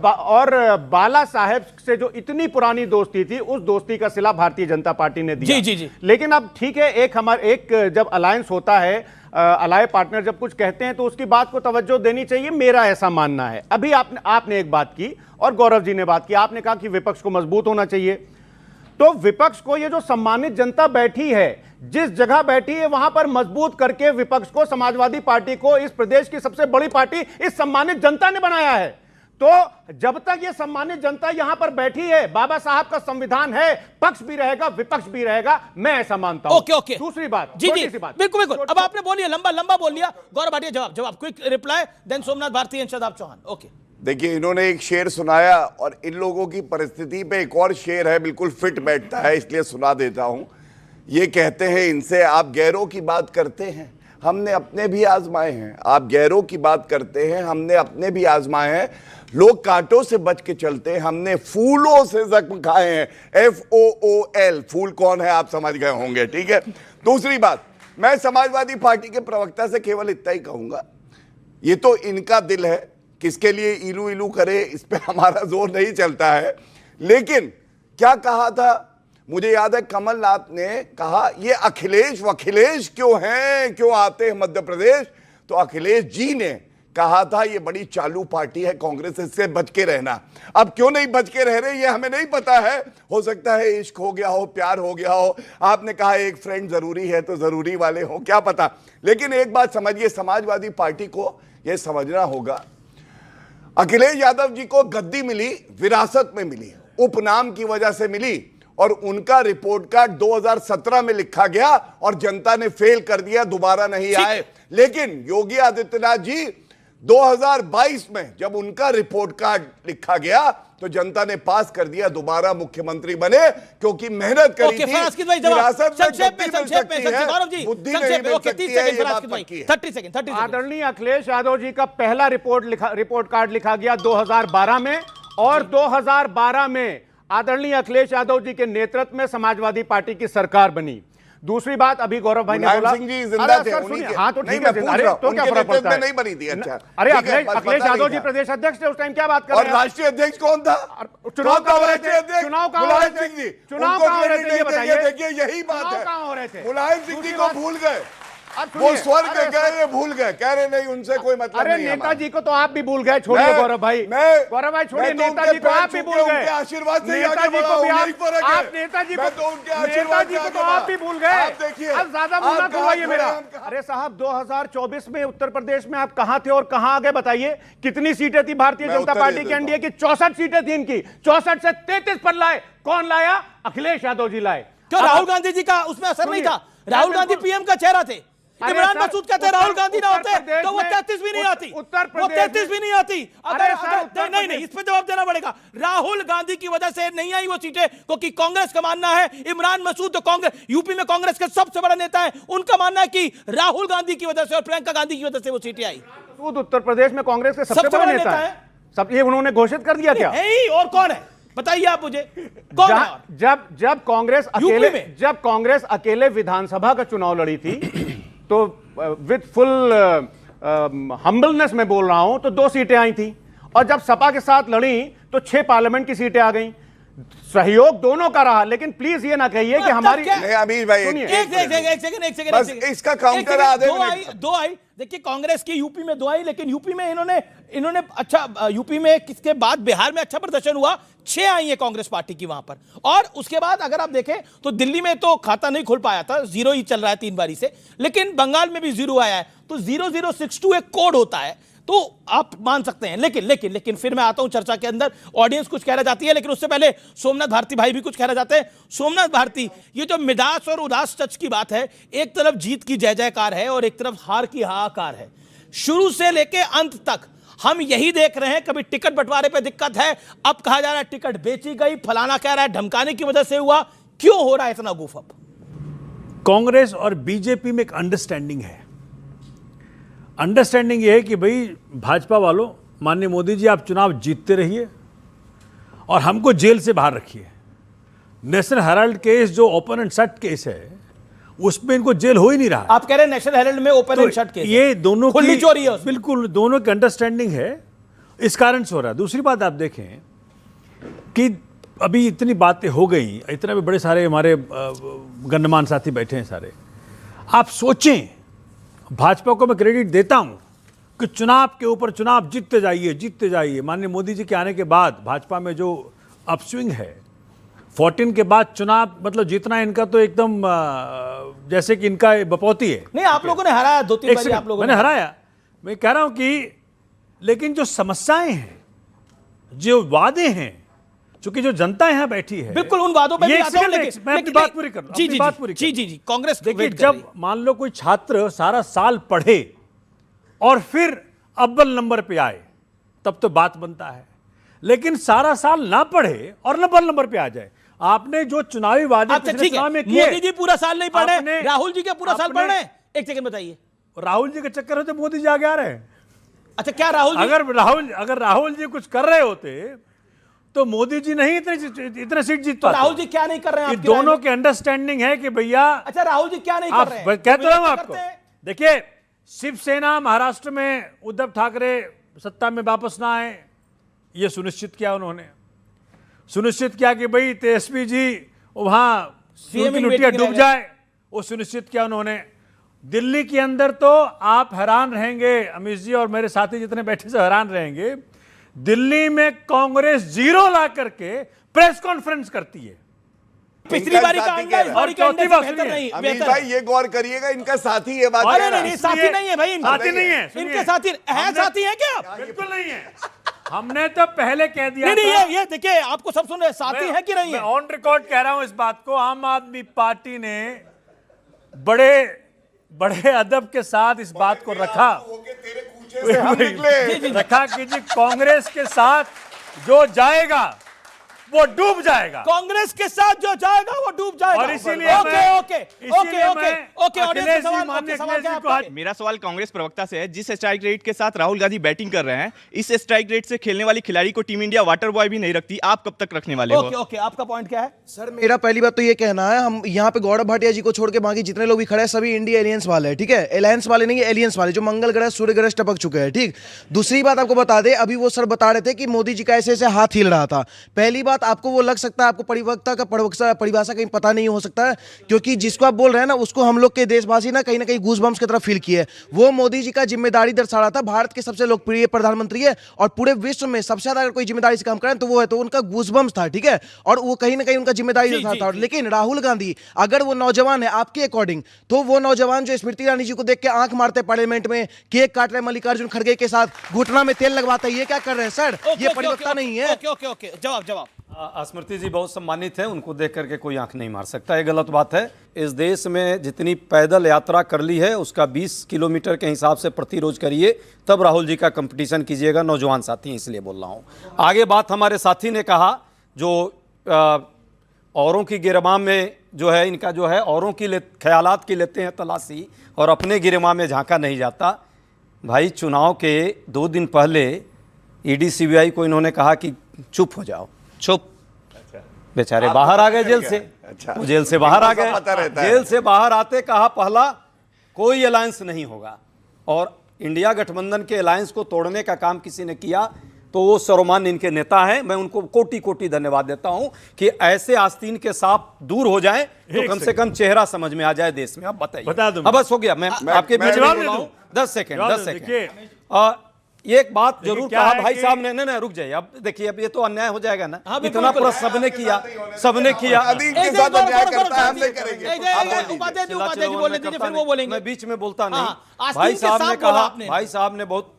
बाला साहेब से जो इतनी पुरानी दोस्ती थी, उस दोस्ती का सिला भारतीय जनता पार्टी ने दिया। जी। लेकिन अब ठीक है, एक जब अलायंस होता है, अलाय पार्टनर जब कुछ कहते हैं तो उसकी बात को तवज्जो देनी चाहिए, मेरा ऐसा मानना है। अभी आपने एक बात की और गौरव जी ने बात की, आपने कहा कि विपक्ष को मजबूत होना चाहिए। तो विपक्ष को, ये जो सम्मानित जनता बैठी है, जिस जगह बैठी है वहां पर मजबूत करके विपक्ष को, समाजवादी पार्टी को, इस प्रदेश की सबसे बड़ी पार्टी इस सम्मानित जनता ने बनाया है। तो जब तक ये सम्मानित जनता यहां पर बैठी है, बाबा साहब का संविधान है, पक्ष भी रहेगा विपक्ष भी रहेगा, मैं ऐसा मानता हूं। ओके। दूसरी बात, जी, बिल्कुल। अब आपने बोलिए, लंबा बोल लिया। गौरव भाटिया जवाब, quick reply, then Somnath Bharti and Shadab Chauhan. Okay. देखिए, इन्होंने एक शेर सुनाया और इन लोगों की परिस्थिति पे एक और शेर है, बिल्कुल फिट बैठता है, इसलिए सुना देता हूं। ये कहते हैं इनसे, आप गैरों की बात करते हैं, हमने अपने भी आजमाए हैं। आप गैरों की बात करते हैं, हमने अपने भी आजमाए हैं। लोग कांटों से बच के चलते हैं, हमने फूलों से जख्म खाए हैं। FOOL, फूल कौन है आप समझ गए होंगे, ठीक है। दूसरी बात, मैं समाजवादी पार्टी के प्रवक्ता से केवल इतना ही कहूंगा, ये तो इनका दिल है, किसके लिए इलू इलू करे इस पे हमारा जोर नहीं चलता है। लेकिन क्या कहा था, मुझे याद है कमलनाथ ने कहा ये अखिलेश क्यों हैं, क्यों आते हैं मध्य प्रदेश, तो अखिलेश जी ने कहा था ये बड़ी चालू पार्टी है कांग्रेस, इससे बच के रहना। अब क्यों नहीं बच के रह रहे ये हमें नहीं पता है, हो सकता है इश्क हो गया हो, प्यार हो गया हो, आपने कहा एक फ्रेंड जरूरी है तो जरूरी वाले हो, क्या पता। लेकिन एक बात समझिए, समाजवादी पार्टी को यह समझना होगा, अखिलेश यादव जी को गद्दी मिली, विरासत में मिली, उपनाम की वजह से मिली, और उनका रिपोर्ट कार्ड 2017 में लिखा गया और जनता ने फेल कर दिया, दोबारा नहीं आए। लेकिन योगी आदित्यनाथ जी 2022 में जब उनका रिपोर्ट कार्ड लिखा गया तो जनता ने पास कर दिया, दोबारा मुख्यमंत्री बने, क्योंकि मेहनत करी थी। विरासत में गद्दी मिल सकती है, बुद्धि नहीं मिल सकती है, ये बात पक्की है। 30 सेकंड। आदरणीय अखिलेश यादव जी का पहला रिपोर्ट कार्ड लिखा गया 2012 में, और 2012 में आदरणीय अखिलेश यादव जी के नेतृत्व में समाजवादी पार्टी की सरकार बनी। दूसरी बात, अभी गौरव भाई ने बोला, सिंह जी जिंदा थे, हाँ तो ठीक है, अरे तो क्या फर्क पड़ता है, नहीं बनी थी। अच्छा, अरे अखिलेश यादव जी प्रदेश अध्यक्ष थे उस टाइम, क्या बात कर रहे हैं। और राष्ट्रीय अध्यक्ष कौन था? चुनाव कहाँ हो रहे थे? चुनाव कहाँ हो रहे थे? चुनाव कहाँ हो रहे थे ये बताइए। देखिए यही बात है, कहाँ हो रहे थे? मुलायम सिंह जी को भूल गए, वो स्वर्ग गए, भूल गए, कह रहे नहीं उनसे कोई मतलब नहीं। अरे नेताजी को तो आप भी भूल गए, छोड़िए गौरव भाई, गौरव भाई छोड़िए, नेताजी को आप भी भूल गए, आशीर्वाद से नेताजी को भी आप नेताजी को तो आप भी भूल गए। देखिए अब ज्यादा मुंह ना खुलवाइए मेरा। अरे साहब 2024 में उत्तर प्रदेश में आप कहां थे और कहां आ गए बताइए। कितनी सीटें थी भारतीय जनता पार्टी की एनडीए की? 64 सीटें थी इनकी, 64 से 33 पर लाए। कौन लाया? अखिलेश यादव जी लाए। क्यों राहुल गांधी जी का उसमें असर नहीं था? राहुल गांधी पीएम का चेहरा थे, इमरान मसूद कहते राहुल गांधी ना होते तो वो 33 भी नहीं आती, वो 33 भी नहीं आती। अगर नहीं, इस पे जवाब देना पड़ेगा। राहुल गांधी की वजह से नहीं आई वो सीटें, क्योंकि कांग्रेस का मानना है, इमरान मसूद तो कांग्रेस यूपी में कांग्रेस के सबसे बड़ा नेता है, उनका मानना है कि राहुल गांधी की वजह से और प्रियंका गांधी की वजह से वो सीटें आई। उत्तर प्रदेश में कांग्रेस के सबसे बड़ा नेता है, सब ये उन्होंने घोषित कर दिया क्या? और कौन है बताइए आप मुझे, कौन है? जब कांग्रेस अकेले विधानसभा का चुनाव लड़ी थी तो विद फुल हम्बलनेस में बोल रहा हूं तो 2 सीटें आई थी, और जब सपा के साथ लड़ी तो 6 पार्लियामेंट की सीटें आ गईं। सहयोग दोनों का रहा, लेकिन प्लीज ये ना कहिए कि हमारी अमीर भाई एक सेकंड इसका काउंटर दो आई। देखिए कांग्रेस की यूपी में 2 आई, लेकिन यूपी में इन्होंने अच्छा, यूपी में किसके बाद बिहार में अच्छा प्रदर्शन हुआ, 6 आई है कांग्रेस पार्टी की वहां पर। और उसके बाद अगर आप देखें तो दिल्ली में तो खाता नहीं खुल पाया था, 0 ही चल रहा है 3 बारी से, लेकिन बंगाल में भी 0 आया है। तो 0062 एक कोड होता है, तो आप मान सकते हैं। लेकिन फिर मैं आता हूं चर्चा के अंदर, ऑडियंस कुछ कहना चाहती है, लेकिन उससे पहले सोमनाथ भारती भाई भी कुछ कहना चाहते हैं। सोमनाथ भारती, ये जो मिदास और उदास टच की बात है, एक तरफ जीत की जय जयकार है और एक तरफ हार की हाहाकार है। शुरू से लेके अंत तक हम यही देख रहे हैं, कभी टिकट बंटवारे पे दिक्कत है, अब कहा जा रहा है टिकट बेची गई, फलाना कह रहा है धमकाने की वजह से हुआ। क्यों हो रहा है इतना गूफअप? कांग्रेस और बीजेपी में एक अंडरस्टैंडिंग है। अंडरस्टैंडिंग ये है कि भाई भाजपा वालों, माननीय मोदी जी आप चुनाव जीतते रहिए और हमको जेल से बाहर रखिए। नेशनल हेराल्ड केस जो ओपन एंड शट केस है उसमें इनको जेल हो ही नहीं रहा। आप कह रहे हैं नेशनल हेराल्ड में ओपन एंड शट केस, ये दोनों खुली चोरी है, बिल्कुल दोनों की अंडरस्टैंडिंग है, इस कारण से हो रहा है। दूसरी बात आप देखें कि अभी इतनी बातें हो गई, इतने भी बड़े सारे हमारे गणमान्य साथी बैठे हैं सारे, आप सोचें, भाजपा को मैं क्रेडिट देता हूं कि चुनाव के ऊपर चुनाव जीतते जाइए। माननीय मोदी जी के आने के बाद भाजपा में जो अपस्विंग है, 14 के बाद चुनाव मतलब जीतना इनका तो एकदम जैसे कि इनका बपौती है। नहीं, आप लोगों ने हराया 2-3 बार, आप लोगों ने हराया। मैं कह रहा हूं कि लेकिन जो समस्याएं हैं, जो वादे हैं, क्योंकि जो जनता यहां बैठी है, बिल्कुल उन वादों पे भी आता हूं, लेकिन मैं अपनी बात पूरी कर रहा हूं। जी कांग्रेस देखिए, जब मान लो कोई छात्र सारा साल पढ़े और फिर अव्वल नंबर पे आए तब तो बात बनता है, लेकिन सारा साल ना पढ़े और अव्वल नंबर पे आ जाए। आपने जो चुनावी वादे पिछले चुनाव में किए, मोदी जी पूरा साल नहीं पढ़ रहे, राहुल जी क्या पूरा साल पढ़ रहे हैं? एक सेकंड बताइए, राहुल जी के चक्कर होते मोदी जी आगे आ रहे हैं। अच्छा, क्या राहुल जी अगर राहुल जी कुछ कर रहे होते तो मोदी जी नहीं इतने सीट जीत पाते। राहुल जी क्या नहीं कर रहे हैं? ये दोनों की अंडरस्टैंडिंग है कि भैया, अच्छा राहुल जी क्या नहीं कर रहे हैं? कहते रहा हूं आपको। देखिए, शिवसेना महाराष्ट्र में उद्धव ठाकरे सत्ता में वापस ना आए, ये सुनिश्चित किया उन्होंने। सुनिश्चित किया कि भाई तेजस्वी जी वहां उनकी लुटिया डूब जाए, वो सुनिश्चित किया उन्होंने। दिल्ली के अंदर तो आप हैरान रहेंगे, अमित जी और मेरे साथी जितने बैठे से हैरान रहेंगे, दिल्ली में कांग्रेस 0 ला करके प्रेस कॉन्फ्रेंस करती है। पिछली बारी का अंडा इस बारी के अंडे से बेहतर नहीं। अमित भाई ये गौर करिएगा, इनका साथी ये बात अरे कह रहा है। नहीं, साथी नहीं है भाई, साथी नहीं है, इनके साथी है। साथी है क्या? बिल्कुल नहीं है। हमने तो पहले कह दिया नहीं, था। ये देखिए, आपको सब सुन रहे हैं, साथी है कि नहीं है? ऑन रिकॉर्ड कह रहा हूं इस बात को। आम आदमी पार्टी ने बड़े अदब के साथ इस बात को रखा रखा कि जी कांग्रेस के साथ जो जाएगा वो डूब जाएगा। कांग्रेस के साथ जो जाएगा वो डूब जाएगा। और इसीलिए मेरा सवाल कांग्रेस प्रवक्ता से है, जिस स्ट्राइक रेट के साथ राहुल गांधी बैटिंग कर रहे हैं, इस स्ट्राइक रेट से खेलने वाली खिलाड़ी को टीम इंडिया वाटर बॉय भी नहीं रखती, आप कब तक रखने वाले हो? ओके, आपका पॉइंट क्या है? सर मेरा पहली बात तो ये कहना है, हम यहाँ पे गौरव भाटिया जी को छोड़ के बाकी जितने लोग भी खड़े हैं सभी इंडिया एलियंस वाले हैं, ठीक है? अलायंस वाले नहीं है, एलियंस वाले, जो मंगल ग्रह सूर्य ग्रह टपक चुके हैं, ठीक। दूसरी बात आपको बता दे, अभी वो सर बता रहे थे कि मोदी जी का ऐसे ऐसे हाथ हिल रहा था। पहली बात, आपको वो लग सकता है आपको परिवक्ता का परिभाषा कहीं पता नहीं हो सकता है, क्योंकि जिसको आप बोल रहे हैं ना उसको हम लोग के देशवासी ना कहीं गूज़बम्स की तरफ फील किए। वो मोदी जी का जिम्मेदारी दर्शा रहा था। भारत के सबसे लोकप्रिय प्रधानमंत्री है और पूरे विश्व में सबसे ज्यादा अगर कोई जिम्मेदारी से काम करें तो वो है, तो उनका गूज़बम्स था, ठीक है? और वो कहीं ना कहीं उनका जिम्मेदारी दर्शा था। लेकिन राहुल गांधी अगर वो नौजवान है आपके अकॉर्डिंग, तो वो नौजवान जो स्मृति ईरानी जी को देख के आंख मारते पार्लियामेंट में, केक काट रहे मल्लिकार्जुन खड़गे के साथ, घुटना में तेल लगवाते, ये क्या कर रहे हैं सर? ये परिवर्तन नहीं है। ओके, जवाब। स्मृति जी बहुत सम्मानित है, उनको देख करके कोई आंख नहीं मार सकता, ये गलत बात है। इस देश में जितनी पैदल यात्रा कर ली है उसका 20 किलोमीटर के हिसाब से प्रति रोज करिए, तब राहुल जी का कंपटीशन कीजिएगा। नौजवान साथी हैं इसलिए बोल रहा हूँ। आगे बात हमारे साथी ने कहा, जो औरों की गिरबान में जो है, इनका जो है औरों की ख्यालात की लेते हैं तलाशी और अपने गिरबान में झांका नहीं जाता। भाई चुनाव के 2 दिन पहले ईडी सीबीआई को इन्होंने कहा कि चुप हो जाओ, चुप। बेचारे बाहर आ गए जेल से। वो जेल से बाहर आ गए। जेल से बाहर आते कहा पहला कोई अलायंस नहीं होगा, और इंडिया गठबंधन के अलायंस को तोड़ने का काम किसी ने किया तो वो सर्वमान्य इनके नेता हैं। मैं उनको कोटि कोटि धन्यवाद देता हूं कि ऐसे आस्तीन के सांप दूर हो जाएं तो कम से कम चेहरा समझ में आ जाए देश में। अब बताइए। बता दूं। अब बस हो गया, मैं आपके बीच में बोल रहा हूं। 10 सेकंड। एक बात जरूर कहा भाई साहब ने, नहीं रुक जाइए। अब देखिए, अब ये तो अन्याय हो जाएगा ना। इतना पूरा सबने किया। मैं बीच में बोलता नहीं। भाई साहब ने बहुत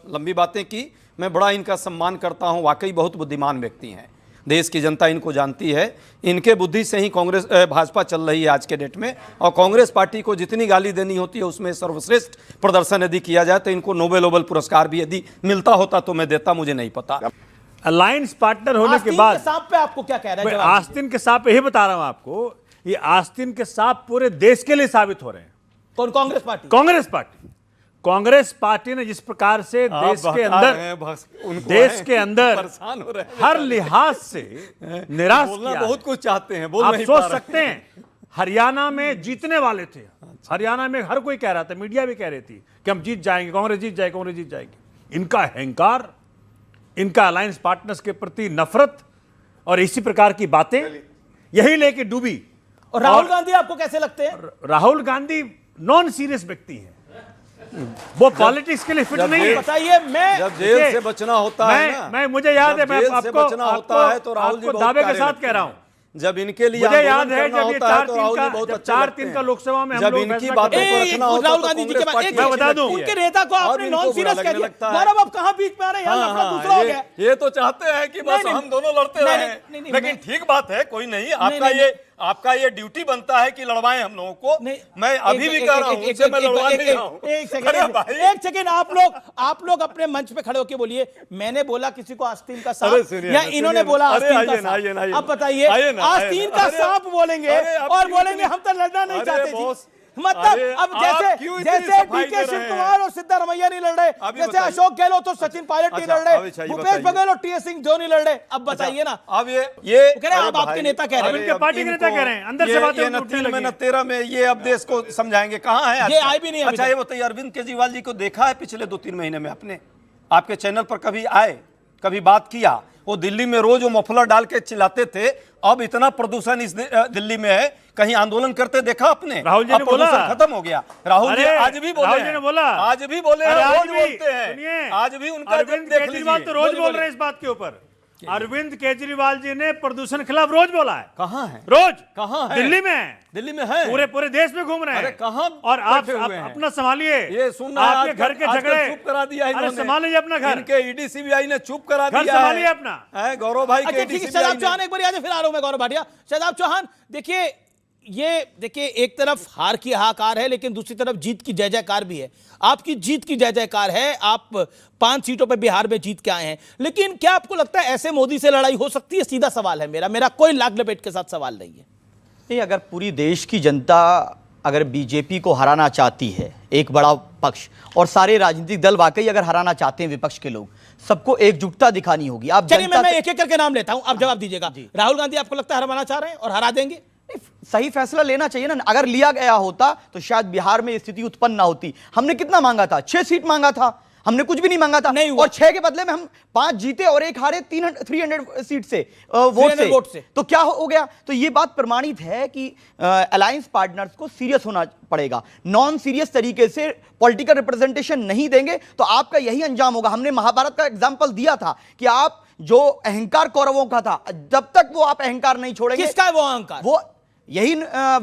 लंबी बातें की, मैं बड़ा इनका सम्मान करता हूं। वाकई बहुत बुद्धिमान व्यक्ति हैं, देश की जनता इनको जानती है। इनके बुद्धि से ही कांग्रेस भाजपा चल रही है आज के डेट में, और कांग्रेस पार्टी को जितनी गाली देनी होती है उसमें सर्वश्रेष्ठ प्रदर्शन यदि किया जाए तो इनको नोबेल पुरस्कार भी यदि मिलता होता तो मैं देता, मुझे नहीं पता। अलायंस पार्टनर होने के बाद सांप पे आपको क्या कह रहे हैं? आस्तीन के सांप यही बता रहा हूं आपको, ये आस्तीन के सांप पूरे देश के लिए साबित हो रहे हैं। कौन? कांग्रेस पार्टी। कांग्रेस पार्टी ने जिस प्रकार से देश के अंदर हर लिहाज से निराश किया, बहुत कुछ चाहते हैं, आप सोच सकते हैं। हरियाणा में जीतने वाले थे, हरियाणा में हर कोई कह रहा था, मीडिया भी कह रही थी कि हम जीत जाएंगे, कांग्रेस जीत जाएगी। इनका अहंकार, इनका अलायंस पार्टनर्स के प्रति नफरत और इसी प्रकार की बातें यही लेके डूबी। और राहुल गांधी आपको कैसे लगते हैं? राहुल गांधी नॉन सीरियस व्यक्ति हैं, वो पॉलिटिक्स के लिए फिट नहीं है। बताइए, मैं जब जेल से बचना होता है ना, मैं मुझे याद है, मैं आपको बचना होता है तो राहुल जी दावे के साथ कह रहा हूं। जब इनके लिए मुझे याद है जब ये 4-3 का लोकसभा में जब इनकी बातों को रखना होता राहुल गांधी जी के बाद मैं बता दूं, उनके नेता को आपने नॉन सीरियस कह दिया। गौरव अब कहां बीच में आ रहे हैं? लफड़ा दूसरा हो गया। ये तो चाहते हैं कि बस हम दोनों लड़ते रहें, लेकिन ठीक बात है, कोई नहीं। आपका ये ड्यूटी बनता है कि लड़वाएं हम लोगों को। मैं अभी भी कह रहा हूं, उनसे मैं लड़वा नहीं रहा हूं। एक सेकंड, आप लोग अपने मंच पे खड़े होकर बोलिए, मैंने बोला किसी को आस्तीन का सांप, या इन्होंने बोला आस्तीन का सांप? अब बताइए, आस्तीन का सांप बोलेंगे और बोलेंगे हम तो लड़ना नहीं चाहते। मतलब अरे, अब आप जैसे क्यों इतनी जैसे सफाई डीके कर शिव रहे कुमार और सिद्धारमैया नहीं लड़ रहे, अभी जैसे बताइए। अशोक गहलोत और सचिन पायलट नहीं अच्छा, लड़ रहे, अभी चाहिए, भूपेश बताइए। बघेल और टीएस सिंह जो नहीं लड़ रहे, अब बताइए ना। अब ये वो कह रहे हैं, अरे अब आपके भाई, नेता कह रहे हैं। अरे इनके अब पार्टी के नेता इनको- कह रहे हैं, अंदर से ये- बातें ये न उठने 3 में लगी। न 13 में ये अब देश को समझाएंगे। कहाँ है ये आए भी नहीं अभी अच्छा तक। ये बताइए, अरविंद केजरीवाल जी को देखा है पिछले 2-3 महीने में आपने? आपके चैनल पर कभी आए, कभी बात किया? वो दिल्ली में रोज वो मफलर डाल के चिल्लाते थे, अब इतना प्रदूषण इस दिल्ली में है, कहीं आंदोलन करते देखा आपने? राहुल जी अब ने बोला, प्रदूषण खत्म हो गया। राहुल जी अरे, आज भी बोले राहुल जी हैं, ने बोला, आज भी बोले हैं, अरे आज रोज भी, बोलते हैं, सुनिए, आज भी उनका अरविंद देख केजरीवाल लीजिए। तो रोज बोलिए, बोल रहे हैं इस बात के ऊपर। अरविंद केजरीवाल जी ने प्रदूषण के खिलाफ रोज बोला है। कहाँ है? रोज कहाँ है? दिल्ली में है। दिल्ली में है, पूरे देश में घूम रहे हैं। अरे कहाँ और आप बैठे हुए हैं? अपना संभालिए। ये सुन रहे हैं, आपके आजकल- घर के आजकल झगड़े चुप करा दिया अरे इन्होंने। संभाल लीजिए अपना घर। इनके ईडी सीबीआई ने चुप करा घर दिया है। संभालिए अपना। है गौरव भाई अच्छा के ठीक है, DCBI शहजाद ने। चौहान एक बार याद है, फिर आ रहा हूं मैं गौरव भाटिया। शहजाद चौहान देखिए, ये देखिए एक तरफ हार की हाहाकार है, लेकिन दूसरी तरफ जीत की जय जयकार भी है। आपकी जीत की जय जयकार है, आप 5 सीटों पे बिहार में जीत के आए हैं, लेकिन क्या आपको लगता है ऐसे मोदी से लड़ाई हो सकती है? सीधा सवाल है मेरा कोई लाग लपेट के साथ सवाल नहीं है। नहीं, अगर पूरी देश की जनता अगर बीजेपी को हराना चाहती है, एक बड़ा पक्ष, और सारे राजनीतिक दल वाकई अगर हराना चाहते हैं, विपक्ष के लोग, सबको एकजुटता दिखानी होगी। आप चलिए मैं एक एक करके नाम लेता हूं, आप जवाब दीजिएगा। राहुल गांधी आपको लगता है हराना चाह रहे हैं और हरा देंगे? सही फैसला लेना चाहिए ना। अगर लिया गया होता तो शायद बिहार में स्थिति उत्पन्न ना होती। हमने कितना मांगा था? 6 सीट मांगा था, हमने कुछ भी नहीं मांगा था। नहीं और 6 के बदले में हम 5 जीते और 1 हारे 300 सीट से, वोट से। तो क्या हो गया? तो ये बात प्रमाणित है कि अलायंस पार्टनर्स को सीरियस होना पड़ेगा। नॉन सीरियस तरीके से पॉलिटिकल रिप्रेजेंटेशन नहीं देंगे तो आपका यही अंजाम होगा। हमने महाभारत का एग्जाम्पल दिया था कि आप जो अहंकार कौरवों का था, जब तक वो आप अहंकार नहीं छोड़ेंगे। किसका है वो अहंकार? वो यही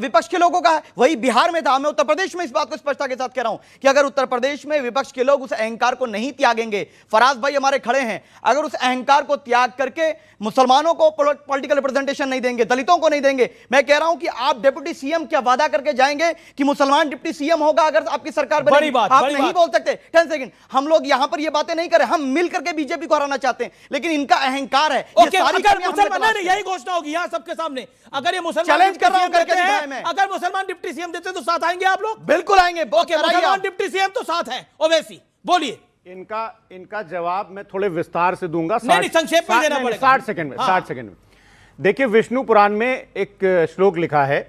विपक्ष के लोगों का है। वही बिहार में था। मैं उत्तर प्रदेश में इस बात को स्पष्टता के साथ कह रहा हूं कि अगर उत्तर प्रदेश में विपक्ष के लोग उस अहंकार को नहीं त्यागेंगे, फराज भाई हमारे खड़े हैं, अगर उस अहंकार को त्याग करके मुसलमानों को पॉलिटिकल रिप्रेजेंटेशन नहीं देंगे, दलितों को नहीं देंगे, मैं कह रहा हूं कि आप डिप्टी सीएम क्या वादा करके जाएंगे कि मुसलमान डिप्टी सीएम होगा अगर आपकी सरकार बनेगी? बड़ी बात, आप बड़ी नहीं बात। बोल सकते। 10 सेकंड, हम लोग यहां पर ये बातें नहीं करें, हम मिल करके बीजेपी को हराना चाहते हैं, लेकिन इनका अहंकार है। ये ओके, सारी अगर कमियां हमने मुसलमान तलाश नहीं, की। यही घोषणा होगी यहां सबके सामने, अगर ये मुसलमान चैलेंज डिप्टी कर रहा हूं सीएम करके देते हैं, दिखाएं मैं। अगर मुसलमान डिप्टी सीएम देते हैं तो साथ आएंगे आप लोग? बिल्कुल आएंगे। ओके, मुसलमान डिप्टी सीएम तो साथ है, ओवैसी बोलिए। इनका जवाब मैं थोड़े विस्तार से दूंगा। नहीं, संक्षेप में देना पड़ेगा। 60 सेकंड में, 60 सेकंड में। देखिए, विष्णु पुराण में एक श्लोक लिखा है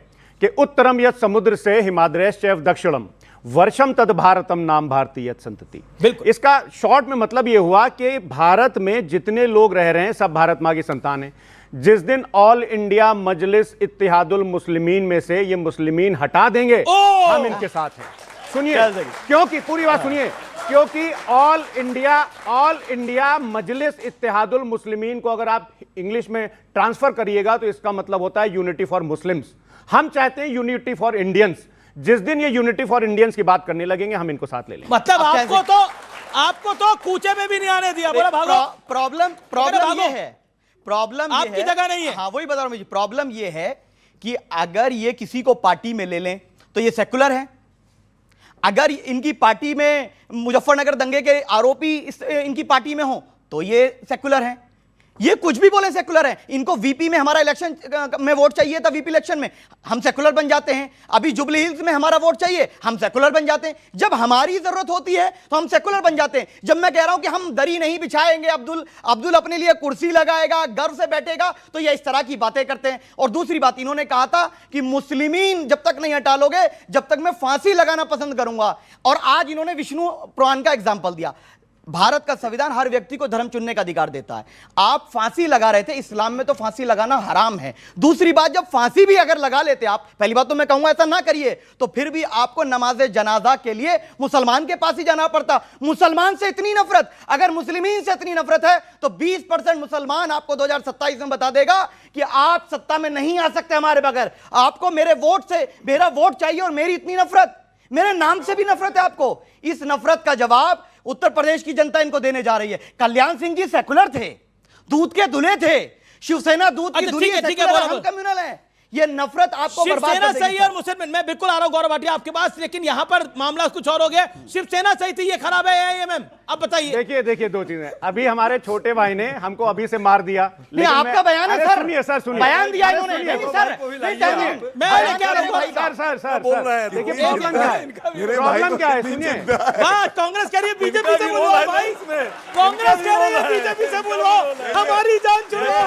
कि उत्तरम यत् समुद्र से हिमाद्रैश्चैव दक्षिणम वर्षम तद भारतम नाम भारती यत् संतति। बिल्कुल। इसका शॉर्ट में मतलब यह हुआ कि भारत में जितने लोग रह रहे हैं सब भारत माँ की संतान है। जिस दिन ऑल इंडिया मजलिस इत्तेहादुल मुस्लिमीन में से ये मुस्लिमीन हटा देंगे, हम इनके साथ हैं। सुनिए, क्योंकि पूरी बात सुनिए, क्योंकि ऑल इंडिया मजलिस इत्तेहादुल मुस्लिमीन को अगर आप इंग्लिश में ट्रांसफर करिएगा तो इसका मतलब होता है यूनिटी फॉर मुस्लिम्स। हम चाहते हैं यूनिटी फॉर इंडियंस। जिस दिन ये यूनिटी फॉर इंडियंस की बात करने लगेंगे, हम इनको साथ ले लेंगे। मतलब आपको तो कूचे में भी नहीं आने दिया। बोला भागो। प्रॉब्लम ये है, प्रॉब्लम आपकी जगह नहीं है। हाँ, वही बता रहा हूं। प्रॉब्लम ये है कि अगर ये किसी को पार्टी में ले लें तो ये सेकुलर है। अगर इनकी पार्टी में मुजफ्फरनगर दंगे के आरोपी इनकी पार्टी में हो तो ये सेकुलर है। ये कुछ भी बोले सेकुलर है। इनको वीपी में हमारा इलेक्शन में वोट चाहिए था, वीपी इलेक्शन में हम सेकुलर बन जाते हैं। अभी जुबली हिल्स में हमारा वोट चाहिए, हम सेकुलर बन जाते हैं। जब हमारी जरूरत होती है तो हम सेकुलर बन जाते हैं। जब मैं कह रहा हूं कि हम दरी नहीं बिछाएंगे, अब्दुल अपने लिए कुर्सी लगाएगा, गर्व से बैठेगा, तो ये इस तरह की बातें करते हैं। और दूसरी बात, इन्होंने कहा था कि मुस्लिमीन जब तक नहीं हटा लोगे जब तक मैं फांसी लगाना पसंद करूंगा। और आज इन्होंने विष्णु पुराण का एग्जाम्पल दिया। भारत का संविधान हर व्यक्ति को धर्म चुनने का अधिकार देता है। आप फांसी लगा रहे थे, इस्लाम में तो फांसी लगाना हराम है। दूसरी बात, जब फांसी भी अगर लगा लेते आप, पहली बात तो मैं कहूंगा ऐसा ना करिए, तो फिर भी आपको नमाज जनाजा के लिए मुसलमान के पास ही जाना पड़ता। मुसलमान से इतनी नफरत, अगर मुस्लिमीन से इतनी नफरत है तो 20% मुसलमान आपको 2027 में बता देगा कि आप सत्ता में नहीं आ सकते हमारे बगैर। आपको मेरे वोट से, मेरा वोट चाहिए और मेरी इतनी नफरत, मेरे नाम से भी नफरत है आपको। इस नफरत का जवाब उत्तर प्रदेश की जनता इनको देने जा रही है। कल्याण सिंह जी सेकुलर थे, दूध के दुल्हे थे, शिवसेना दूध की धुली है, हम कम्युनल है। ये नफरत आपको बर्बाद शिवसेना कर देगी, सही है और मुसलमान, मैं बिल्कुल आ रहा हूं गौरव भाटिया आपके पास, लेकिन यहां पर मामला कुछ और हो गया। शिवसेना सही थी, ये खराब है एआईएमएम, अब बताइए। देखिए दो चीजें, अभी हमारे छोटे भाई ने हमको अभी से मार दिया, नहीं आपका बयान है सर, सुनिए सर, सुनिए बयान दिया इन्होंने, सुनिए, नहीं सर मैं क्या देखिए प्रॉब्लम क्या है, सुनिए। कांग्रेस कह रही है बीजेपी से बुलवाओ भाई, कांग्रेस कह रही है बीजेपी से बुलवाओ, हमारी जान छुड़ाओ।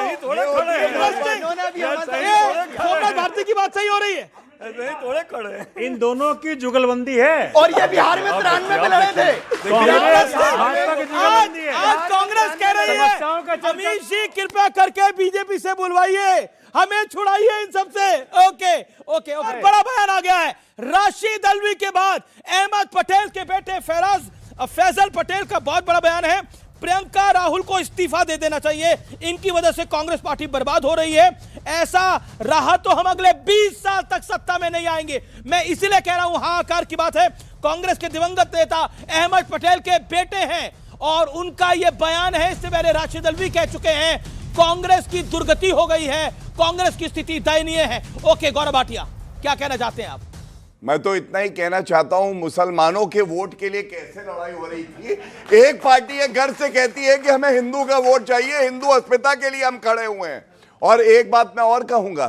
सोमनाथ भारती की बात सही हो रही है, इन दोनों की जुगलबंदी है, और ये बिहार में 93 में लड़े थे। आज कांग्रेस कह रही है अमित जी कृपया करके बीजेपी से बुलवाइए, हमें छुड़ाइए इन सबसे। ओके ओके ओके, बड़ा बयान आ गया है राशिद अल्वी के बाद। अहमद पटेल के बेटे फैजल पटेल का बहुत बड़ा बयान है, प्रियंका राहुल को इस्तीफा दे देना चाहिए, इनकी वजह से कांग्रेस पार्टी बर्बाद हो रही है, ऐसा रहा तो हम अगले 20 साल तक सत्ता में नहीं आएंगे। मैं इसीलिए कह रहा हूं हाहाकार की बात है, कांग्रेस के दिवंगत नेता अहमद पटेल के बेटे हैं और उनका यह बयान है। इससे पहले राशिद अल्वी कह चुके हैं कांग्रेस की दुर्गति हो गई है, कांग्रेस की स्थिति दयनीय है। ओके गौरव भाटिया, क्या कहना चाहते हैं आप? मैं तो इतना ही कहना चाहता हूं, मुसलमानों के वोट के लिए कैसे लड़ाई हो रही थी। एक पार्टी है घर से कहती है कि हमें हिंदू का वोट चाहिए, हिंदू अस्मिता के लिए हम खड़े हुए हैं। और एक बात मैं और कहूंगा,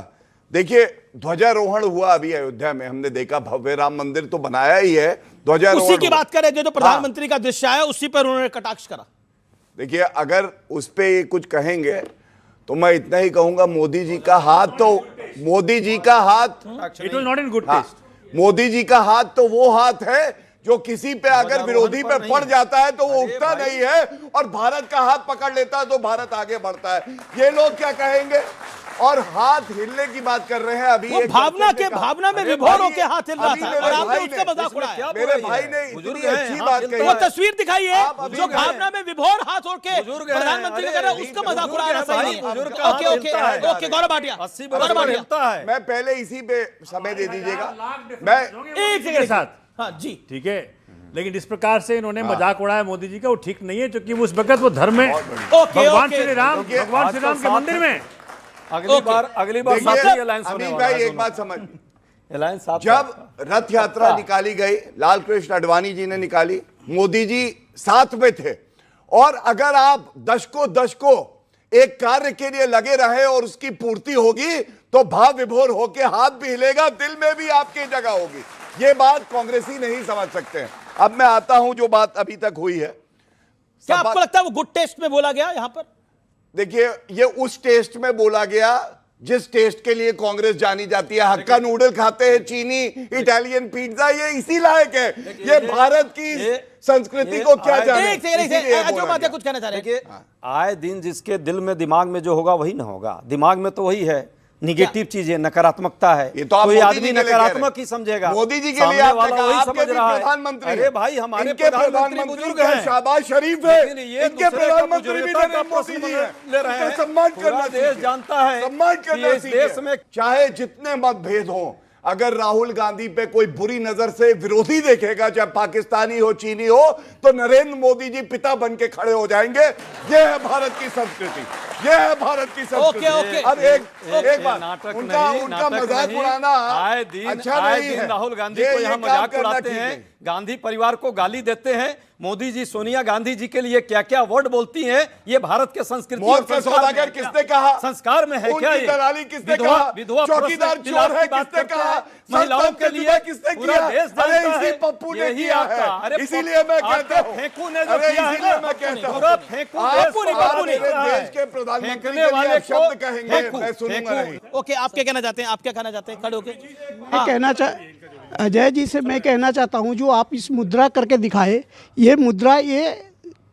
देखिए ध्वजारोहण हुआ अभी अयोध्या में, हमने देखा भव्य राम मंदिर तो बनाया ही है, ध्वजारोहण उसी की बात करें जो प्रधानमंत्री का दृश्य है, उसी पर उन्होंने कटाक्ष करा। देखिए अगर उस पे ये कुछ कहेंगे तो मैं इतना ही कहूंगा, मोदी जी का हाथ तो मोदी जी का हाथ it will not in good taste. Modi ji का हाथ तो वो हाथ है जो किसी पे अगर विरोधी पे पड़ जाता है तो वो उठता नहीं है, और भारत का हाथ पकड़ लेता है तो भारत आगे बढ़ता है। ये लोग क्या कहेंगे? और हाथ हिलने की बात कर रहे हैं अभी, वो भावना में विभोर होकर हाथ हिल रहा था और आपने उसका मजाक उड़ाया। मेरे भाई ने इतनी अच्छी बात कही, वो तस्वीर दिखाइए जो भावना में विभोर हाथ होके प्रधानमंत्री कर रहा है, उसका मजाक उड़ा रहा है। Okay okay okay Gaurav Bhatia, मैं पहले इसी पे समय दे दीजिएगा, मैं एक के साथ। हाँ जी ठीक है, लेकिन जिस प्रकार से इन्होंने मजाक उड़ाया मोदी जी का, वो ठीक नहीं है, क्योंकि उस वक्त वो धर्म में भगवान श्री राम के मंदिर में अगली बार अमीन भाई एक बात समझ, जब रथ यात्रा निकाली गई, लाल कृष्ण आडवाणी जी ने निकाली, मोदी जी साथ में थे, और अगर आप दशकों एक कार्य के लिए लगे रहे और उसकी पूर्ति होगी तो भाव विभोर होके हाथ भी हिलेगा, दिल में भी आपकी जगह होगी। ये बात कांग्रेसी नहीं समझ सकते हैं। अब मैं आता हूं जो बात अभी तक हुई है, क्या आपको लगता है वो गुड टेस्ट में बोला गया? यहां पर देखिए ये उस टेस्ट में बोला गया जिस टेस्ट के लिए कांग्रेस जानी जाती है। हक्का नूडल खाते हैं, चीनी इटालियन पिज्जा, ये इसी लायक है। ये भारत की संस्कृति को क्या जाने। जो बातें कुछ कहना चाह रहे हैं, आए दिन जिसके दिल में दिमाग में जो होगा वही ना होगा। दिमाग में तो वही है, निगेटिव चीजें, नकारात्मकता है। ये तो कोई आदमी नकारात्मक ही समझेगा, मोदी जी के लिए आपने कहा वही आपके समझ भी रहा है। प्रधानमंत्री, अरे भाई हमारे इनके प्रधानमंत्री बुजुर्ग हैं, हैं, शाहबाज शरीफ है, ये इनके प्रधानमंत्री भी नरेंद्र मोदी जी हैं। ले रहे हैं, सम्मान करना देश जानता है, सम्मान करना इस देश में चाहे जितने मतभेद हों, अगर राहुल गांधी पे कोई बुरी नजर से विरोधी देखेगा, चाहे पाकिस्तानी हो चीनी हो, तो नरेंद्र मोदी जी पिता बन के खड़े हो जाएंगे। ये है भारत की संस्कृति, ये है भारत की संस्कृति। अब एक बात, उनका मजाक उड़ाना अच्छा नहीं है। राहुल गांधी को यहाँ मजाक उड़ाते हैं, गांधी परिवार को गाली देते हैं, मोदी जी सोनिया गांधी जी के लिए क्या क्या वर्ड बोलती हैं, ये भारत के संस्कृति मौत का सौदागर किसने कहा? संस्कार में है क्या? ये दलाली किसने कहा? चौकीदार चोर है किसने कहा? महिलाओं के लिए किसने पूरा किया? देश अरे जानता इसी है, पप्पू ने यही किया आपका। है। अरे इसीलिए मैं कहता हूँ, फेंकू ने जो अरे किया है इसीलिए ना, मैं कहता हूँ, पूरा फेंकू आप मेरे देश के प्रधानमंत्री के लिए शब्द कहेंगे, मैं सुनूंगा नहीं। ओके, आप क्या कहना चाहते हैं? आप क्या कहना चाहते हैं? खड़े होके अजय जी से मैं कहना चाहता हूं, जो आप इस मुद्रा करके दिखाए, ये मुद्रा ये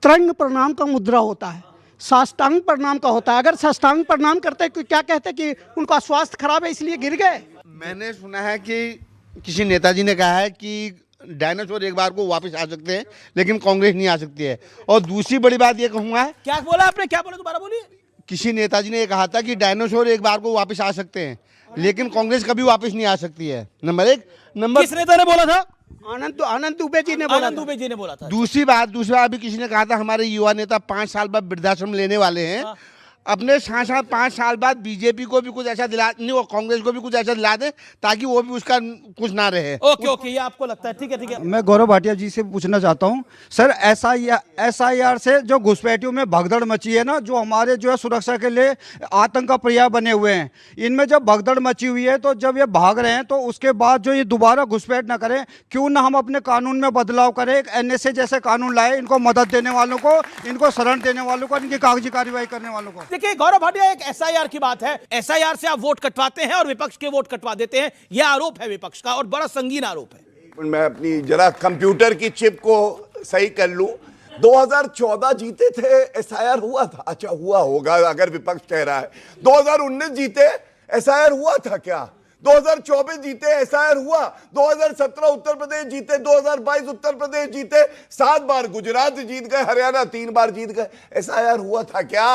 त्रंग प्रणाम का मुद्रा होता है, साष्टांग प्रणाम का होता है। अगर साष्टांग प्रणाम करते क्या कहते कि उनका स्वास्थ्य खराब है इसलिए गिर गए? मैंने सुना है कि किसी नेताजी ने कहा है कि डायनासोर एक बार को वापस आ सकते हैं, लेकिन कांग्रेस नहीं आ सकती है। और दूसरी बड़ी बात ये कहूँगा, क्या बोला आपने? क्या बोला, दोबारा बोलिए। किसी नेताजी ने कहा था कि डायनासोर एक बार को वापस आ सकते हैं, लेकिन कांग्रेस कभी वापस नहीं आ सकती है। नंबर एक। नंबर किस नेता ने बोला था? आनंद दुबे जी ने बोला था। दूसरी बात अभी किसी ने कहा था हमारे युवा नेता 5 साल बाद वृद्धाश्रम लेने वाले हैं। अपने 5 साल बाद बीजेपी को भी कुछ ऐसा दिला नहीं, वो कांग्रेस को भी कुछ ऐसा दिला दे ताकि वो भी उसका कुछ ना रहे। ओके ओके, ये आपको लगता है, ठीक है ठीक है। मैं गौरव भाटिया जी से पूछना चाहता हूं सर, SIR से जो घुसपैठियों में भगदड़ मची है ना, जो हमारे जो है सुरक्षा के लिए आतंक का पर्याय बने हुए हैं, इनमें जब भगदड़ मची हुई है तो जब ये भाग रहे हैं तो उसके बाद जो ये दोबारा घुसपैठ ना करें, क्यों ना हम अपने कानून में बदलाव करें, एक NSA जैसे कानून लाए, इनको मदद देने वालों को, इनको शरण देने वालों को, इनकी कागजी कार्रवाई करने वालों को। देखिए गौरव भाटिया, एक SIR की बात है, SIR से आप वोट कटवाते हैं और विपक्ष के वोट कटवा देते हैं, यह आरोप है विपक्ष का और बड़ा संगीन आरोप है। मैं अपनी जरा कंप्यूटर की चिप को सही कर लूं। 2014 जीते थे, SIR हुआ था? अच्छा हुआ होगा अगर विपक्ष कह रहा है। 2019 जीते, SIR हुआ था क्या? 2024 जीते, SIR हुआ। 2017 उत्तर प्रदेश जीते, 2022 उत्तर प्रदेश जीते, 7 बार गुजरात जीत गए, हरियाणा 3 बार जीत गए। SIR हुआ था क्या?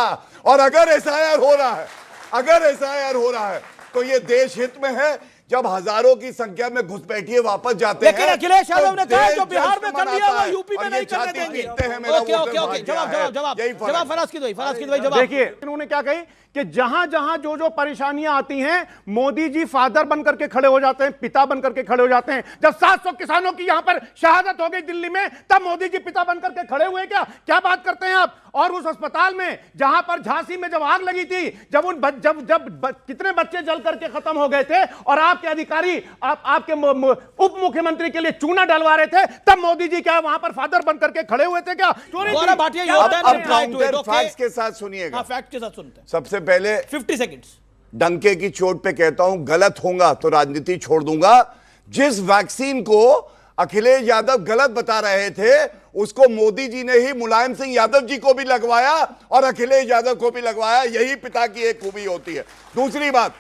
और अगर SIR हो रहा है, अगर SIR हो रहा है तो ये देश हित में है। जब हजारों की संख्या में घुसपैठिए वापस जाते हैं, लेकिन अखिलेश यादव ने कहा जो बिहार में कर दिया वो यूपी में नहीं करने देंगे। ओके ओके ओके, जवाब फराज की भाई जवाब। देखिए उन्होंने क्या कही कि जहां जहां जो जो परेशानियां आती हैं, मोदी जी फादर बनकर के खड़े हो जाते हैं, पिता बनकर के खड़े हो जाते हैं। जब 700 किसानों की यहां पर शहादत हो गई दिल्ली में, तब मोदी जी पिता बनकर के खड़े हुए क्या बात करते हैं आप? और उस अस्पताल में जहां पर झांसी में जब आग लगी थी, जब कितने बच्चे जल करके खत्म हो गए थे और आपके अधिकारी आपके उप मुख्यमंत्री के लिए चूना डलवा रहे थे, तब मोदी जी क्या वहां पर फादर बनकर के खड़े हुए थे क्या? फैक्ट्स के साथ सुनिएगा, फैक्ट के साथ सुनते हैं। सबसे पहले 50 सेकंड्स डंके की चोट पे कहता हूं, गलत होगा तो राजनीति छोड़ दूंगा। जिस वैक्सीन को अखिलेश यादव गलत बता रहे थे, उसको मोदी जी ने ही मुलायम सिंह यादव जी को भी लगवाया और अखिलेश यादव को भी लगवाया। यही पिता की एक खूबी होती है। दूसरी बात,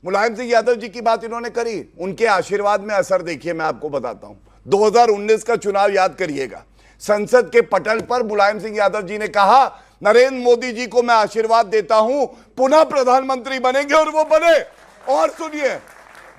मुलायम सिंह यादव जी की बात इन्होंने करी, उनके आशीर्वाद में असर देखिए, मैं आपको बताता हूं। 2019 का चुनाव याद करिएगा, संसद के पटल पर मुलायम सिंह यादव जी ने कहा, नरेंद्र मोदी जी को मैं आशीर्वाद देता हूं, पुनः प्रधानमंत्री बनेंगे, और वो बने। और सुनिए,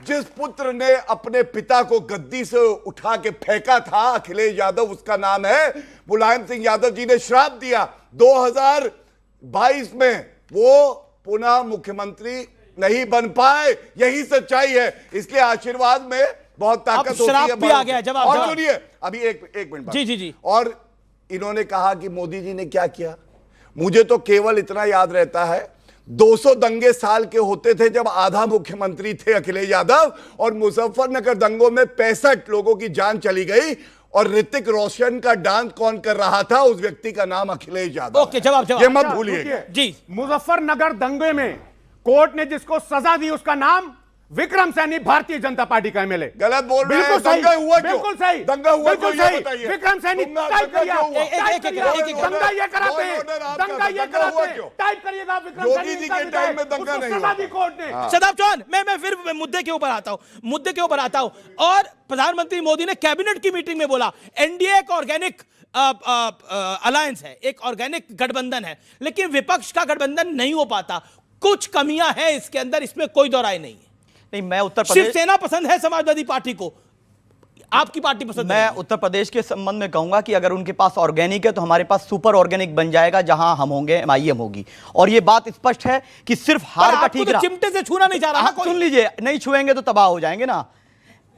जिस पुत्र ने अपने पिता को गद्दी से उठा के फेंका था, अखिलेश यादव उसका नाम है, मुलायम सिंह यादव जी ने श्राप दिया 2022 में वो पुनः मुख्यमंत्री नहीं बन पाए। यही सच्चाई है। इसलिए आशीर्वाद में बहुत ताकत होती है। श्राप भी आ गया। जवाब और सुनिए, अभी एक मिनट जी। और इन्होंने कहा कि मोदी जी ने क्या किया। मुझे तो केवल इतना याद रहता है, 200 दंगे साल के होते थे जब आधा मुख्यमंत्री थे अखिलेश यादव, और मुजफ्फरनगर दंगों में 65 लोगों की जान चली गई, और ऋतिक रोशन का डांस कौन कर रहा था, उस व्यक्ति का नाम अखिलेश यादव। ओके, जवाब ये मत भूलिएगा जी। मुजफ्फरनगर दंगे में कोर्ट ने जिसको सजा दी, उसका नाम विक्रम सैनी, भारतीय जनता पार्टी का एमएलए। गलत बोल रहे हैं। दंगा हुआ क्यों? बिल्कुल सही, दंगा हुआ क्यों? ये बताइए। विक्रम सैनी टाइप करिए, दंगा ये कराते हैं, दंगा ये कराते हैं, टाइप करिएगा विक्रम सैनी जी के टाइम में दंगा नहीं सजा दी कोर्ट ने। शदाब चौहान, मैं फिर मुद्दे के ऊपर आता हूं। और प्रधानमंत्री मोदी ने कैबिनेट की मीटिंग में बोला, एनडीए एक ऑर्गेनिक अलायंस है, एक ऑर्गेनिक गठबंधन है, लेकिन विपक्ष का गठबंधन नहीं हो पाता। कुछ कमियां हैं इसके अंदर, इसमें कोई दो राय नहीं है। नहीं, मैं उत्तर प्रदेश, शिवसेना पसंद है समाजवादी पार्टी को, आपकी पार्टी पसंद है। मैं उत्तर प्रदेश के संबंध में कहूंगा कि अगर उनके पास ऑर्गेनिक है तो हमारे पास सुपर ऑर्गेनिक बन जाएगा, जहां हम होंगे MIM होगी। और यह बात स्पष्ट है कि सिर्फ हार का ठीक रहा, चिमटे से छूना नहीं जा रहा। सुन लीजिए, नहीं छुएंगे तो तबाह हो जाएंगे ना।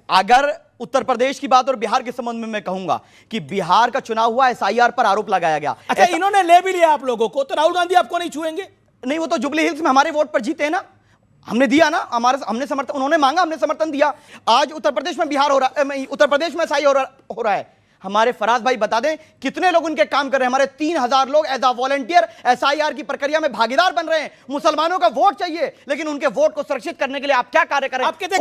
अगर उत्तर प्रदेश की बात और बिहार के संबंध में मैं कहूंगा कि बिहार का चुनाव हुआ, SIR पर आरोप लगाया गया। अच्छा, इन्होंने ले भी लिया आप लोगों को, तो राहुल गांधी आपको नहीं छुएंगे? नहीं, वो तो जुबली हिल्स में हमारे वोट पर जीते हैं ना, हमने दिया ना, हमने समर्थन, उन्होंने मांगा, हमने समर्थन दिया। आज उत्तर प्रदेश में बिहार हो रहा है, उत्तर प्रदेश में SIR हो रहा है। हमारे फराज भाई बता दें कितने लोग उनके काम कर रहे हैं। हमारे 3000 लोग एज अ वॉलंटियर SIR की प्रक्रिया में भागीदार बन रहे हैं। मुसलमानों का वोट चाहिए, लेकिन उनके वोट को सुरक्षित करने के लिए आप क्या कार्य करें? आप कहते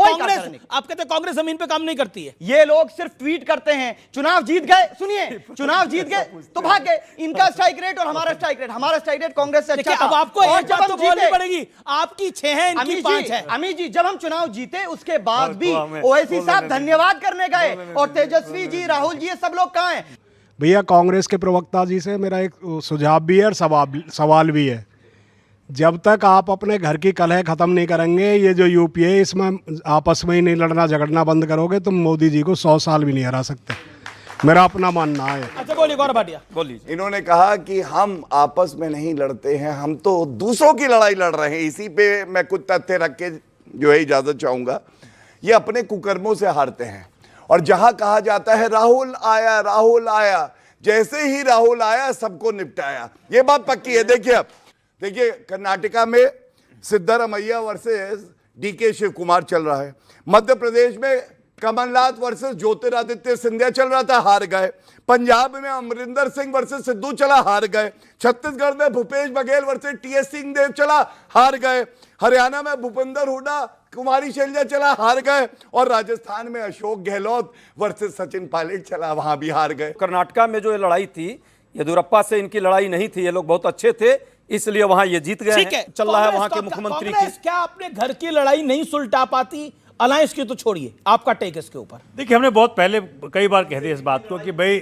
कांग्रेस जमीन पे काम नहीं करती है। ये लोग सिर्फ ट्वीट करते हैं। चुनाव जीत गए, सुनिए, चुनाव जीत गए तो भाग गए। इनका स्ट्राइक रेट और हमारा स्ट्राइक रेट कांग्रेस से अच्छा था। अब आपको एक बात तो बोलनी पड़ेगी, आपकी 6 है, इनकी 5 है। अमित जी, जब हम चुनाव जीते उसके बाद भी ओवैसी साहब धन्यवाद करने गए, और तेजस्वी जी, राहुल जी, सब लोग कहां हैं? भैया, कांग्रेस के प्रवक्ता जी से मेरा एक सुझाव भी है और सवाल भी है। जब तक आप अपने घर की कलह खत्म नहीं करेंगे, ये जो यूपी है इसमें आपस में ही नहीं लड़ना झगड़ना बंद करोगे, तो मोदी जी को 100 साल भी नहीं हरा सकते। मेरा अपना मानना है। बोलिए गौरव भाटिया बोलिए। इन्होंने कहा कि हम आपस में नहीं लड़ते हैं, हम तो दूसरों की लड़ाई लड़ रहे हैं। इसी पे मैं कुछ तथ्य रख के जो है इजाजत चाहूंगा। ये अपने कुकर्मों से हारते हैं, और जहां कहा जाता है राहुल आया, जैसे ही राहुल आया सबको निपटाया, ये बात पक्की है। देखिए अब देखिए कर्नाटका में सिद्धरामैया वर्सेस डीके शिव कुमार चल रहा है। मध्य प्रदेश में कमलनाथ वर्सेस ज्योतिरादित्य सिंधिया चल रहा था, हार गए। पंजाब में अमरिंदर सिंह वर्सेस सिद्धू चला, हार गए। छत्तीसगढ़ में भूपेश बघेल वर्सेस टीएस सिंहदेव चला, हार गए। हरियाणा में भूपेंद्र हुड्डा कुमारी शैलजा चला, हार गए। और राजस्थान में अशोक गहलोत वर्सेस सचिन पायलट चला, वहां भी हार गए। कर्नाटका में जो ये लड़ाई थी, येदियुरप्पा से इनकी लड़ाई नहीं थी, ये लोग बहुत अच्छे थे, इसलिए वहां ये जीत गए। ठीक है, चल रहा है वहां के मुख्यमंत्री की। क्या अपने घर की लड़ाई नहीं सुलटा पाती? अलायंस की तो छोड़िए, आपका टेक इसके ऊपर। देखिए, हमने बहुत पहले कई बार कह दिया इस बात को कि भाई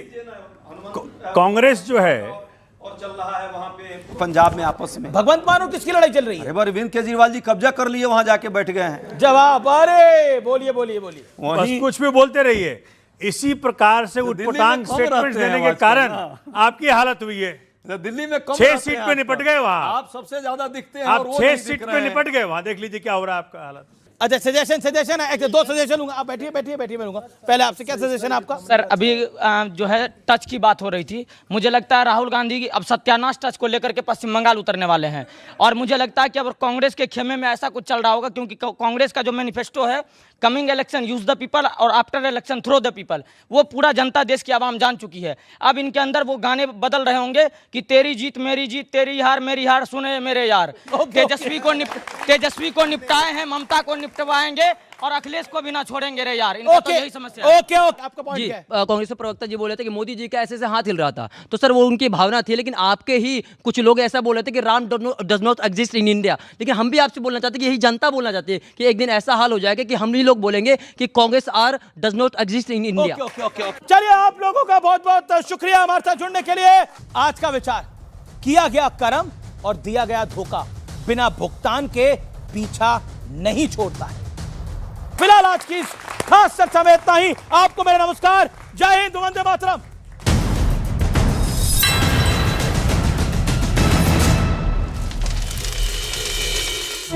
कांग्रेस जो है और चल रहा है वहां पे पंजाब में आपस में। भगवंत मान और किसकी लड़ाई चल रही है? अरविंद केजरीवाल जी कब्जा कर लिए, वहां जाके बैठ गए हैं। जवाब, अरे बोलिए बोलिए बोलिए। बस कुछ भी बोलते रहिए। इसी प्रकार से उटपटांग स्टेटमेंट देने के कारण आपकी हालत हुई है। दिल्ली में 6 सीट पे निपट गए वहां, आप सबसे ज्यादा दिखते हैं, आप 6 सीट पे निपट गए वहां। देख लीजिए क्या हो रहा है आपका हालत। अच्छा, सजेशन है, 2 सजेशन लूंगा। आप बैठिए मैं लूंगा। पहले आपसे क्या सजेशन है आपका? सर, अभी जो है टच की बात हो रही थी, मुझे लगता है राहुल गांधी की अब सत्यानाश टच को लेकर के पश्चिम बंगाल उतरने वाले हैं। और मुझे लगता है कि अब कांग्रेस के खेमे में ऐसा कुछ चल रहा होगा, क्योंकि कांग्रेस का जो मैनिफेस्टो है, coming election use the people और after election throw the people, वो पूरा जनता देश की आवाम जान चुकी है। अब इनके अंदर वो गाने बदल रहे होंगे कि तेरी जीत मेरी जीत, तेरी हार मेरी हार, सुने मेरे यार। तेजस्वी को निपटाए हैं, ममता को निपटवाएंगे और अखिलेश को भी ना छोड़ेंगे रे यार। इनका तो यही समस्या है। ओके, आपका पॉइंट क्या है? कांग्रेस के प्रवक्ता जी बोले थे कि मोदी जी का ऐसे हाथ हिल रहा था, तो सर वो उनकी भावना थी, लेकिन आपके ही कुछ लोग ऐसा बोल रहे थे कि Ram does not exist in India. लेकिन हम भी आपसे बोलना चाहते हैं कि यही जनता बोलना चाहती है कि एक दिन ऐसा हाल हो जाएगा कि हम ही लोग बोलेंगे कि Congress does not exist in India. चलिए, आप लोगों का बहुत बहुत शुक्रिया हमारे साथ जुड़ने के लिए। आज का विचार, किया गया कर्म और दिया गया धोखा बिना भुगतान के पीछा नहीं छोड़ता है। फिलहाल आज की इस खास चर्चा में इतना ही। आपको मेरा नमस्कार, जय हिंद, वंदे मातरम।